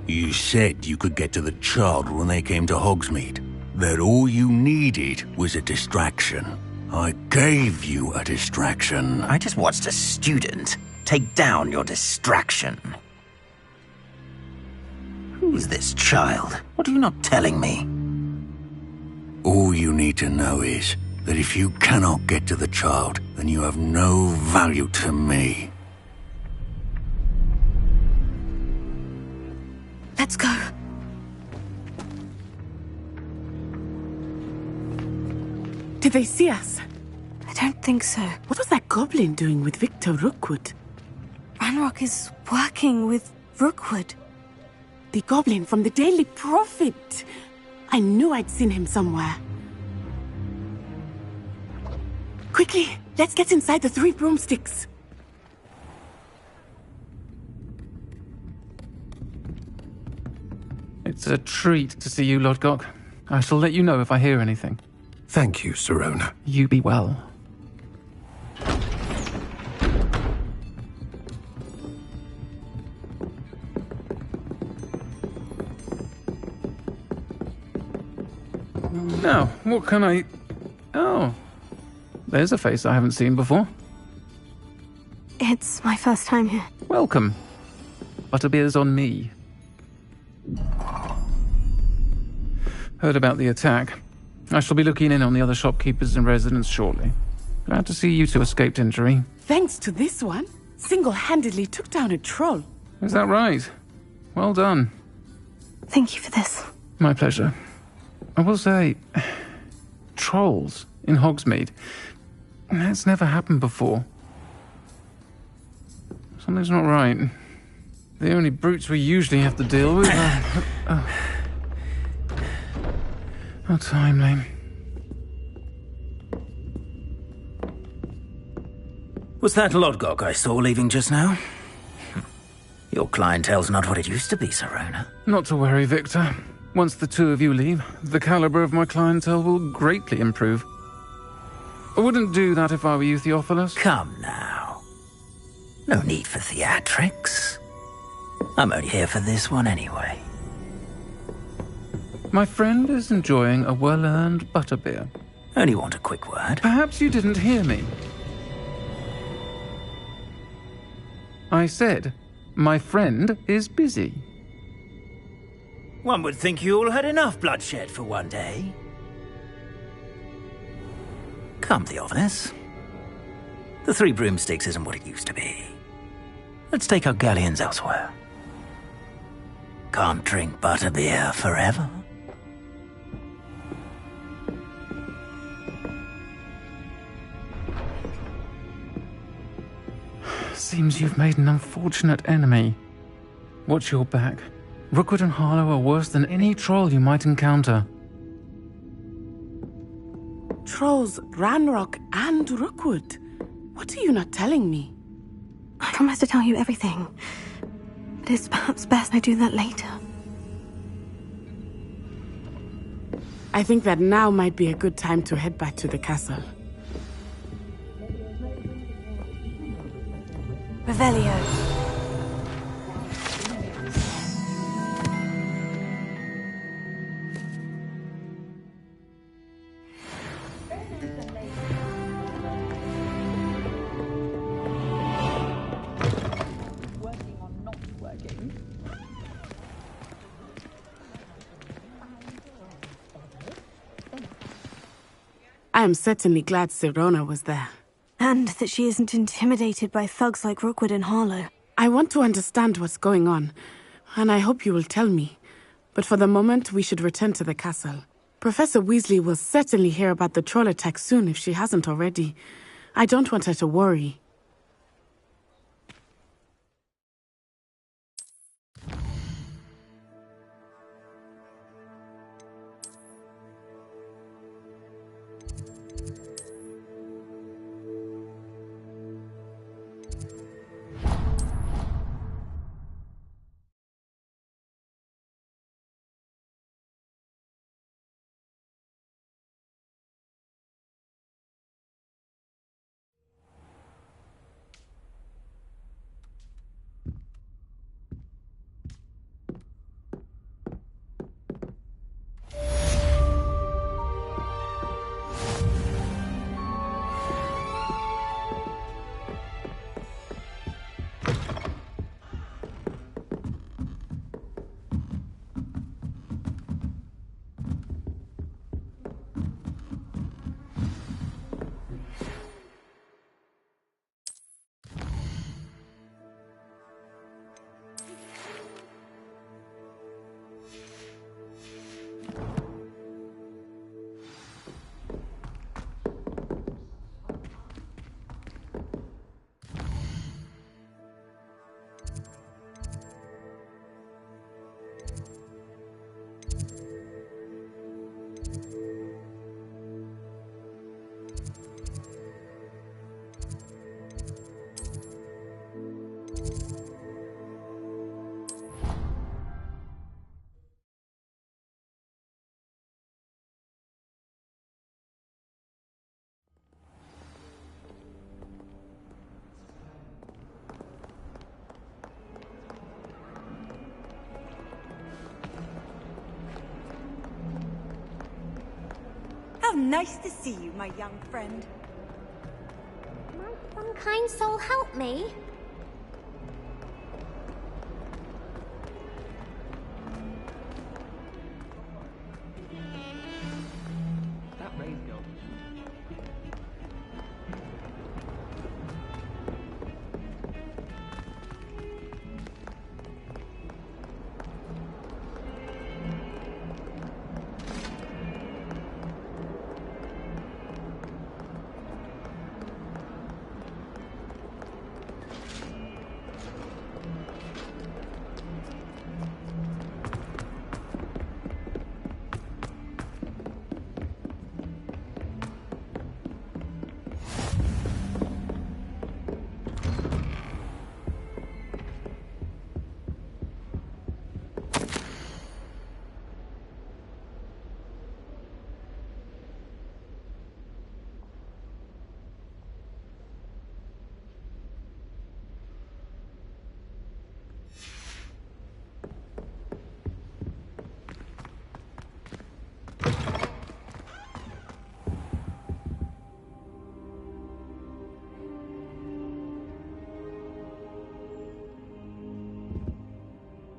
You said you could get to the child when they came to Hogsmeade. That all you needed was a distraction. I gave you a distraction. I just watched a student take down your distraction. Who's this child? What are you not telling me? All you need to know is that if you cannot get to the child, then you have no value to me. Let's go. Did they see us? I don't think so. What was that goblin doing with Victor Rookwood? Ranrock is working with Rookwood. The goblin from the Daily Prophet. I knew I'd seen him somewhere. Quickly, let's get inside the Three Broomsticks. It's a treat to see you, Lodgok. I shall let you know if I hear anything. Thank you, Serona. You be well. Now, what can I... Oh, there's a face I haven't seen before. It's my first time here. Welcome. Butterbeer's on me. Heard about the attack. I shall be looking in on the other shopkeepers and residents shortly. Glad to see you two escaped injury. Thanks to this one, single-handedly took down a troll. Is that right? Well done. Thank you for this. My pleasure. I will say, trolls in Hogsmeade. That's never happened before. Something's not right. The only brutes we usually have to deal with are... How timely. Was that Lodgok I saw leaving just now? Your clientele's not what it used to be, Serona. Not to worry, Victor. Once the two of you leave, the caliber of my clientele will greatly improve. I wouldn't do that if I were you, Theophilus. Come now. No need for theatrics. I'm only here for this one anyway. My friend is enjoying a well-earned butterbeer. Only want a quick word. Perhaps you didn't hear me. I said, my friend is busy. One would think you all had enough bloodshed for one day. Come, Theophilus. The Three Broomsticks isn't what it used to be. Let's take our galleons elsewhere. Can't drink butterbeer forever. Seems you've made an unfortunate enemy. Watch your back. Rookwood and Harlow are worse than any troll you might encounter. Trolls, Ranrock, and Rookwood. What are you not telling me? I promise to tell you everything. But it's perhaps best I do that later. I think that now might be a good time to head back to the castle. Revelio. am certainly glad Sirona was there. And that she isn't intimidated by thugs like Rookwood and Harlow. I want to understand what's going on, and I hope you will tell me. But for the moment, we should return to the castle. Professor Weasley will certainly hear about the troll attack soon if she hasn't already. I don't want her to worry. How nice to see you, my young friend. Might some kind soul help me? That raised girl.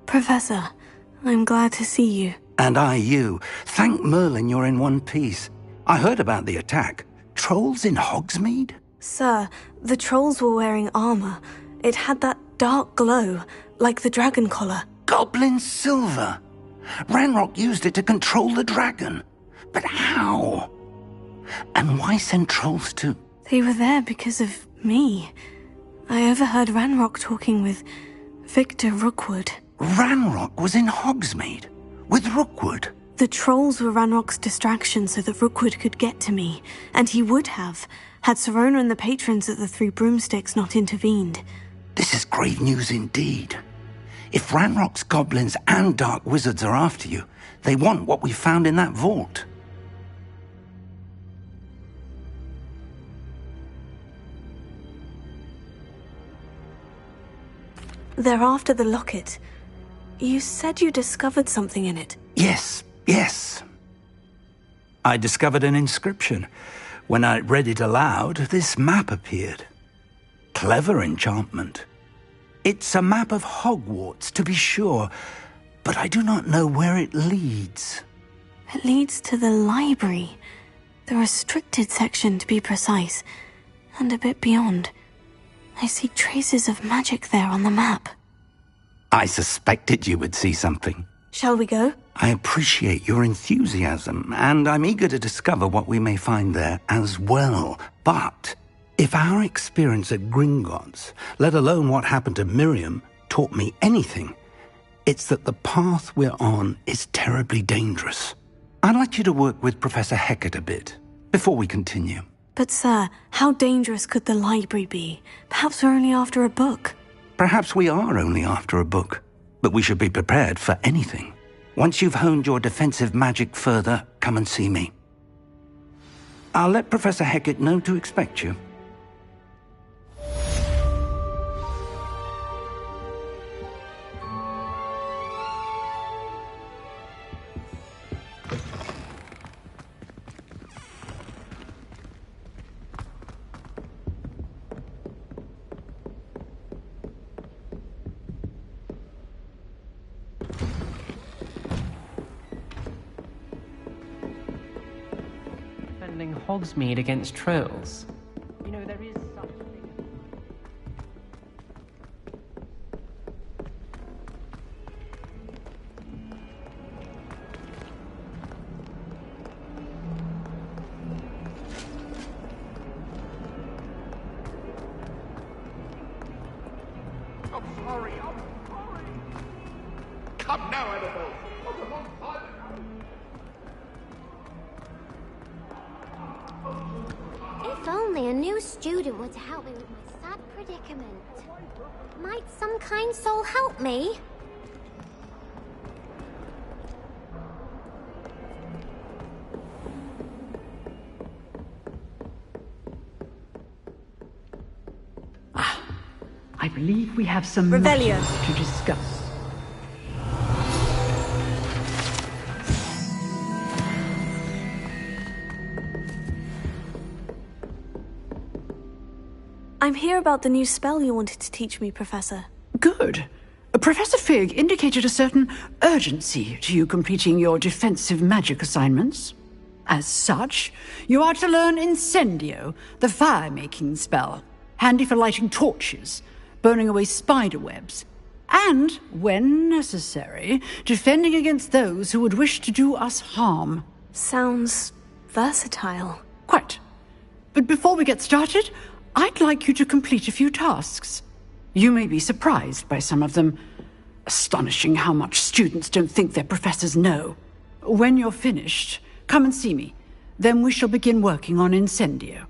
Professor, I'm glad to see you. And I you. Thank Merlin you're in one piece. I heard about the attack. Trolls in Hogsmeade? Sir, the trolls were wearing armor. It had that dark glow, like the dragon collar. Goblin silver! Ranrock used it to control the dragon. But how? And why send trolls to... They were there because of me. I overheard Ranrock talking with Victor Rookwood. Ranrock was in Hogsmeade? With Rookwood? The trolls were Ranrock's distraction so that Rookwood could get to me. And he would have, had Sirona and the patrons at the Three Broomsticks not intervened. This is grave news indeed. If Ranrock's goblins and dark wizards are after you, they want what we found in that vault. They're after the locket. You said you discovered something in it. Yes. I discovered an inscription. When I read it aloud, this map appeared. Clever enchantment. It's a map of Hogwarts, to be sure, but I do not know where it leads. It leads to the library. The restricted section, to be precise, and a bit beyond. I see traces of magic there on the map. I suspected you would see something. Shall we go? I appreciate your enthusiasm, and I'm eager to discover what we may find there as well. But if our experience at Gringotts, let alone what happened to Miriam, taught me anything, it's that the path we're on is terribly dangerous. I'd like you to work with Professor Hecat a bit, before we continue. But sir, how dangerous could the library be? Perhaps we're only after a book. Perhaps we are only after a book, but we should be prepared for anything. Once you've honed your defensive magic further, come and see me. I'll let Professor Hecat know to expect you. Defending Hogsmeade against trolls. You know, there is such a thing. I'm sorry. Come now, Annabelle. What a long time ago. If only a new student were to help me with my sad predicament. Might some kind soul help me? I believe we have some Revelio matters to discuss. I'm here about the new spell you wanted to teach me, Professor. Good. Professor Fig indicated a certain urgency to you completing your defensive magic assignments. As such, you are to learn Incendio, the fire-making spell, handy for lighting torches, burning away spider webs, and, when necessary, defending against those who would wish to do us harm. Sounds versatile. Quite. But before we get started, I'd like you to complete a few tasks. You may be surprised by some of them. Astonishing how much students don't think their professors know. When you're finished, come and see me. Then we shall begin working on Incendio.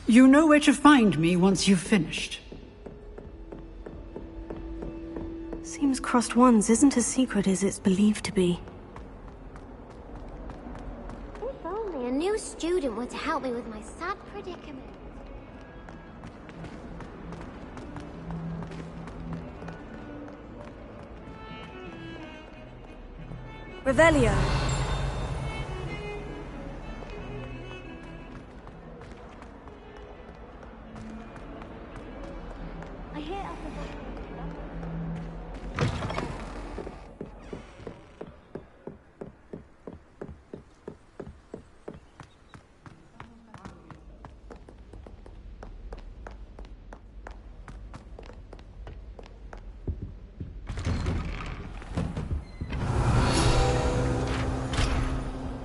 You know where to find me once you've finished. Seems Crossed Wands isn't as secret as it's believed to be. If only a new student were to help me with my sad predicament. Revelio. I hear up above.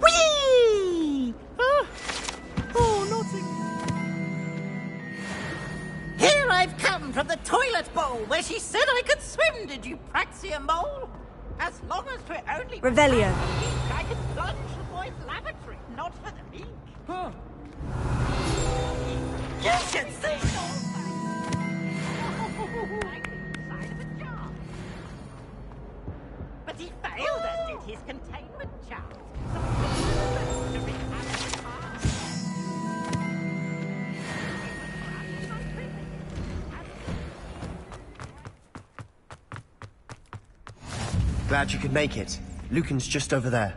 Whee! Oh, naughty. Here I've come from the toilet bowl where she said I could swim, did you Praxia mole? As long as we're only... Revelio. I can plunge the boy's lavatory, not for the meek. Huh. You should see... But he failed, as did his containment charge. Glad you could make it. Lucan's just over there.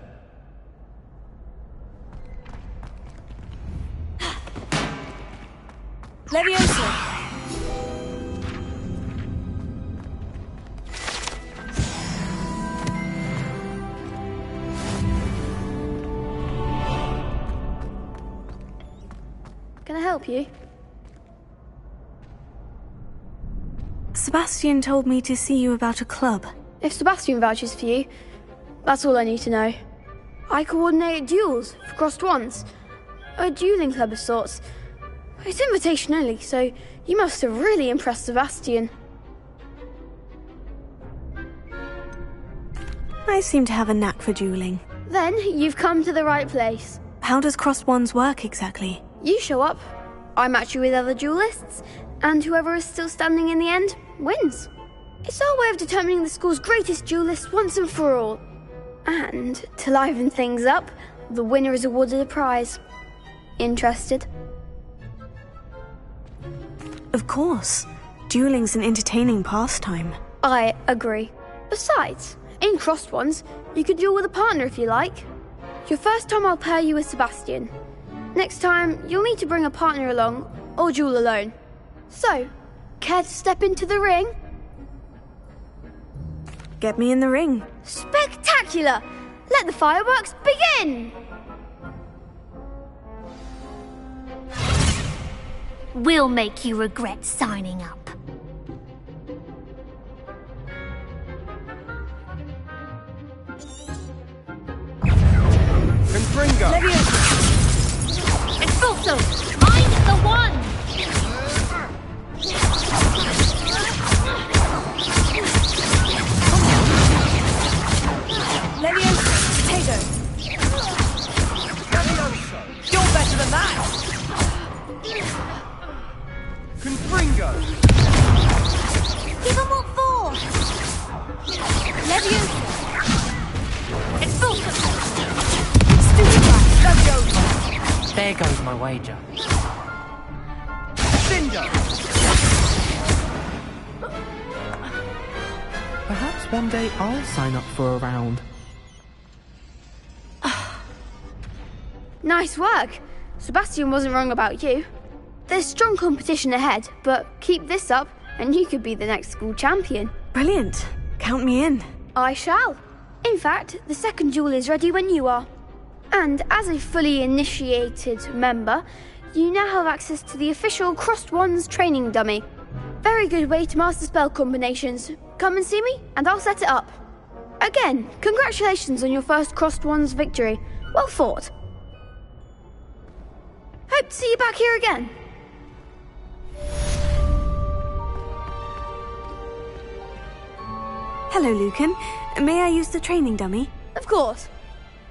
Leviosa. help you? Sebastian told me to see you about a club. If Sebastian vouches for you, that's all I need to know. I coordinate duels for crossed wands. A dueling club of sorts. It's invitation only, so you must have really impressed Sebastian. I seem to have a knack for dueling. Then you've come to the right place. How does crossed wands work exactly? You show up, I match you with other duelists, and whoever is still standing in the end wins. It's our way of determining the school's greatest duelist once and for all. And to liven things up, the winner is awarded a prize. Interested? Of course. Dueling's an entertaining pastime. I agree. Besides, in crossed ones, you could duel with a partner if you like. Your first time I'll pair you with Sebastian. Next time, you'll need to bring a partner along, or duel alone. So, care to step into the ring? Get me in the ring. Spectacular! Let the fireworks begin! We'll make you regret signing up. Confringo! Expulso! Mind the one! Leviosa! Potato! Leviosa! You're better than that! Confringo! Give them what for! Leviosa! Expulso! Leviosa! There goes my wager. Cinder! Perhaps one day I'll sign up for a round. Nice work. Sebastian wasn't wrong about you. There's strong competition ahead, but keep this up and you could be the next school champion. Brilliant. Count me in. I shall. In fact, the second duel is ready when you are. And as a fully initiated member, you now have access to the official Crossed Wands training dummy. Very good way to master spell combinations. Come and see me, and I'll set it up. Again, congratulations on your first Crossed Wands victory. Well fought. Hope to see you back here again. Hello, Lucan. May I use the training dummy? Of course.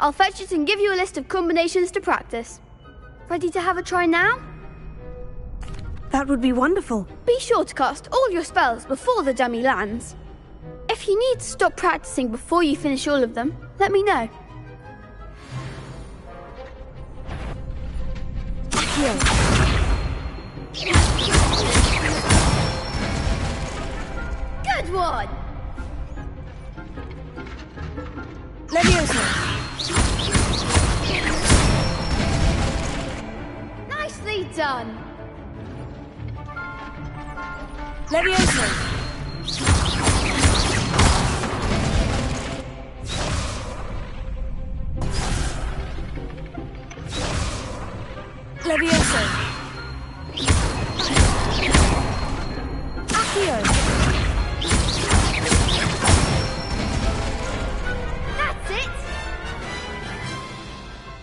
I'll fetch it and give you a list of combinations to practice. Ready to have a try now? That would be wonderful. Be sure to cast all your spells before the dummy lands. If you need to stop practicing before you finish all of them, let me know. Good one! Leviosa! Nicely done! Leviosa! Leviosa! Accio! That's it!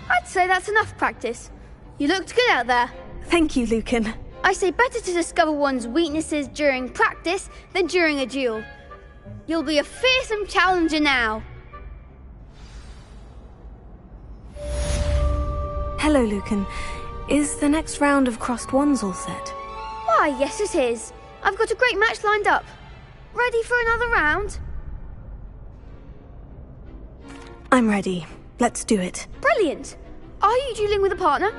I'd say that's enough practice. You looked good out there. Thank you, Lucan. I say better to discover one's weaknesses during practice than during a duel. You'll be a fearsome challenger now. Hello, Lucan. Is the next round of Crossed Wands all set? Why, yes it is. I've got a great match lined up. Ready for another round? I'm ready. Let's do it. Brilliant. Are you dueling with a partner?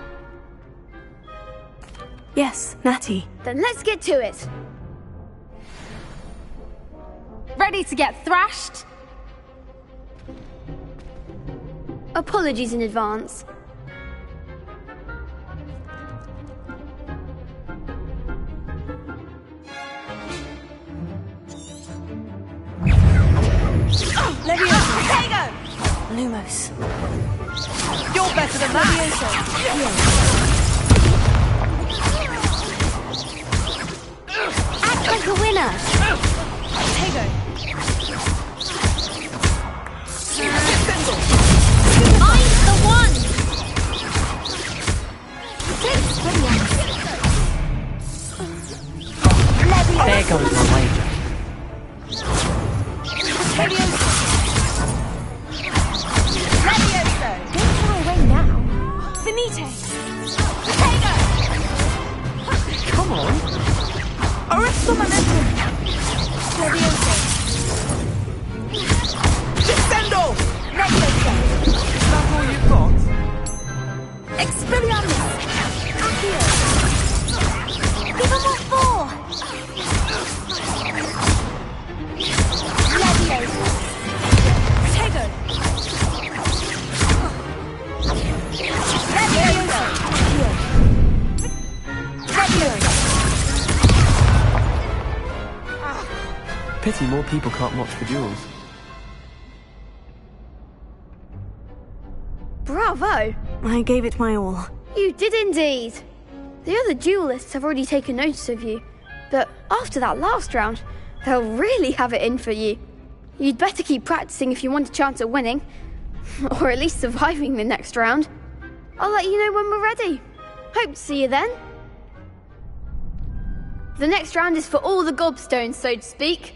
Yes, Natty. Then let's get to it. Ready to get thrashed? Apologies in advance. Leviosa! Potato! Lumos. You're better than that! Act like a winner! Tego! I'm the one! There goes my wager. Don't fly away now. Finite! Potato! Come on! Arresto momentum! Levioso! Descendo! Levioso! Is that all you've got? Expelliarmus! Accio! Give them all four! Levioso! Potato! Levioso! Levioso! Pity more people can't watch the duels. Bravo! I gave it my all. You did indeed. The other duelists have already taken notice of you, but after that last round, they'll really have it in for you. You'd better keep practicing if you want a chance at winning, or at least surviving the next round. I'll let you know when we're ready. Hope to see you then. The next round is for all the gobstones, so to speak.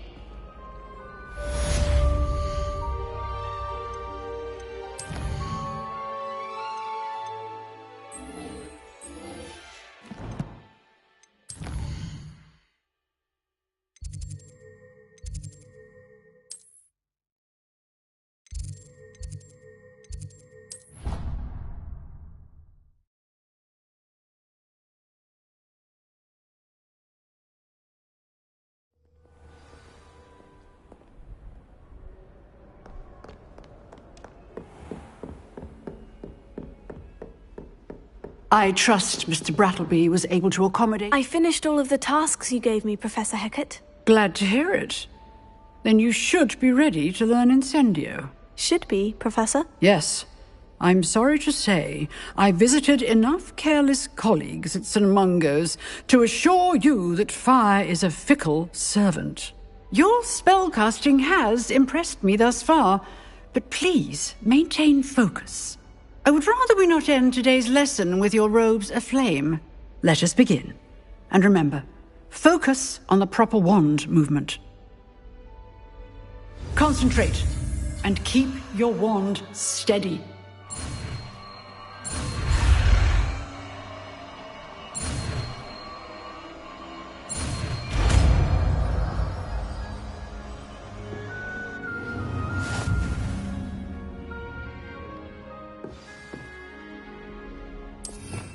I trust Mr. Brattleby was able to accommodate... I finished all of the tasks you gave me, Professor Hecat. Glad to hear it. Then you should be ready to learn Incendio. Should be, Professor? Yes. I'm sorry to say, I visited enough careless colleagues at St. Mungo's to assure you that fire is a fickle servant. Your spellcasting has impressed me thus far, but please maintain focus. I would rather we not end today's lesson with your robes aflame. Let us begin. And remember, focus on the proper wand movement. Concentrate, and keep your wand steady.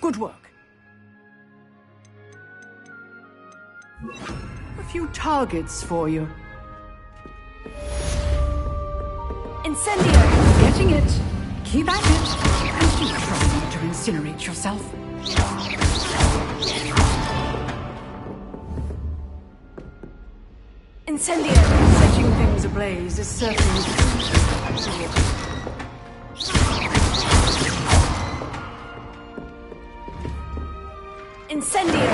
Good work. A few targets for you. Incendio! Getting it. Keep at it. And do try not to incinerate yourself. Incendio! Setting things ablaze is certainly... Incendio!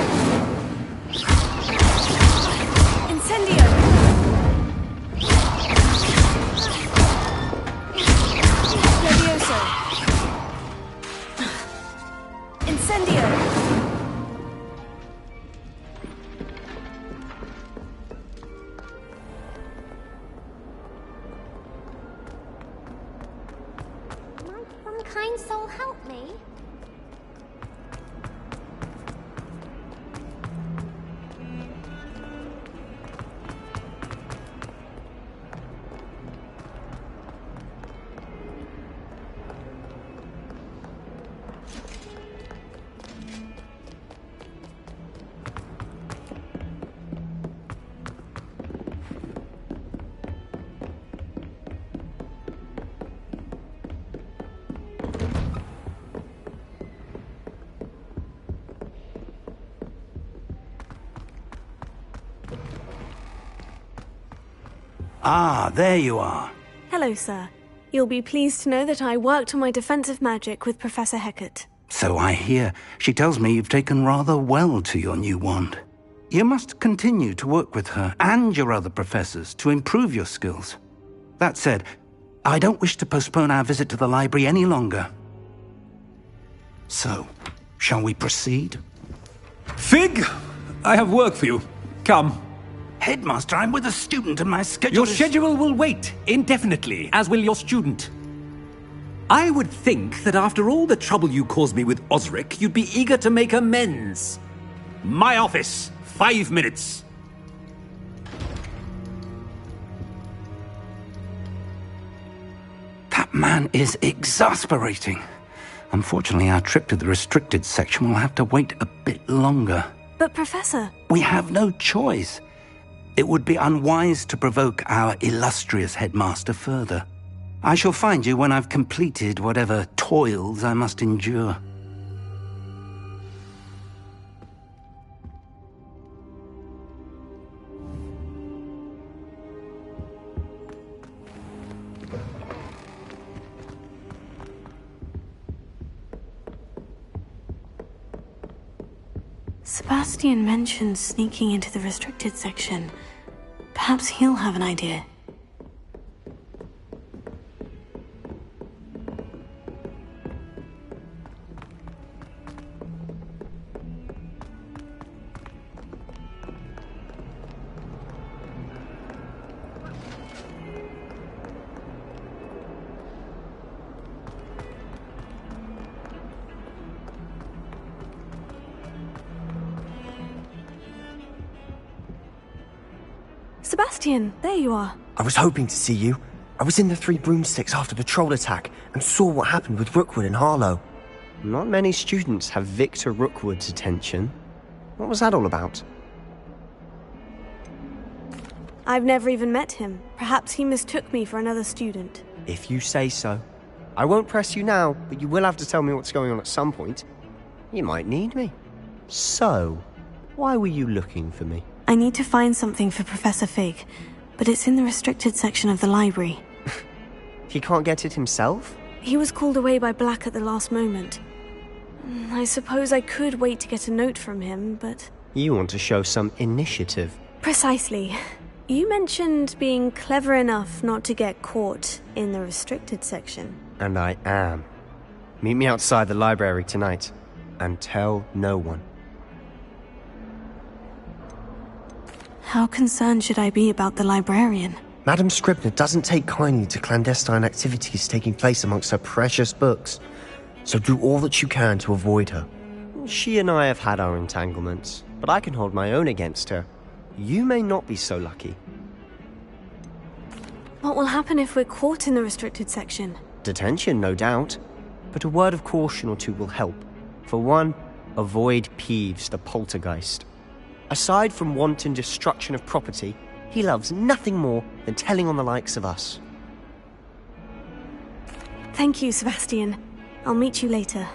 Incendio! Levioso! Incendio! Might some kind soul help me? Ah, there you are. Hello, sir. You'll be pleased to know that I worked on my defensive magic with Professor Hecat. So I hear. She tells me you've taken rather well to your new wand. You must continue to work with her and your other professors to improve your skills. That said, I don't wish to postpone our visit to the library any longer. So, shall we proceed? Fig, I have work for you. Come. Headmaster, I'm with a student and my schedule Your is... schedule will wait indefinitely, as will your student. I would think that after all the trouble you caused me with Osric, you'd be eager to make amends. My office, 5 minutes. That man is exasperating. Unfortunately, our trip to the restricted section will have to wait a bit longer. But Professor... We have no choice. It would be unwise to provoke our illustrious headmaster further. I shall find you when I've completed whatever toils I must endure. Sebastian mentioned sneaking into the restricted section. Perhaps he'll have an idea. Sebastian, there you are. I was hoping to see you. I was in the Three Broomsticks after the troll attack and saw what happened with Rookwood and Harlow. Not many students have Victor Rookwood's attention. What was that all about? I've never even met him. Perhaps he mistook me for another student. If you say so. I won't press you now, but you will have to tell me what's going on at some point. You might need me. So, why were you looking for me? I need to find something for Professor Fig, but it's in the restricted section of the library. He can't get it himself? He was called away by Black at the last moment. I suppose I could wait to get a note from him, but... You want to show some initiative. Precisely. You mentioned being clever enough not to get caught in the restricted section. And I am. Meet me outside the library tonight, and tell no one. How concerned should I be about the librarian? Madame Scribner doesn't take kindly to clandestine activities taking place amongst her precious books, so do all that you can to avoid her. She and I have had our entanglements, but I can hold my own against her. You may not be so lucky. What will happen if we're caught in the restricted section? Detention, no doubt, but a word of caution or two will help. For one, avoid Peeves, the poltergeist. Aside from wanton destruction of property, he loves nothing more than telling on the likes of us. Thank you, Sebastian. I'll meet you later.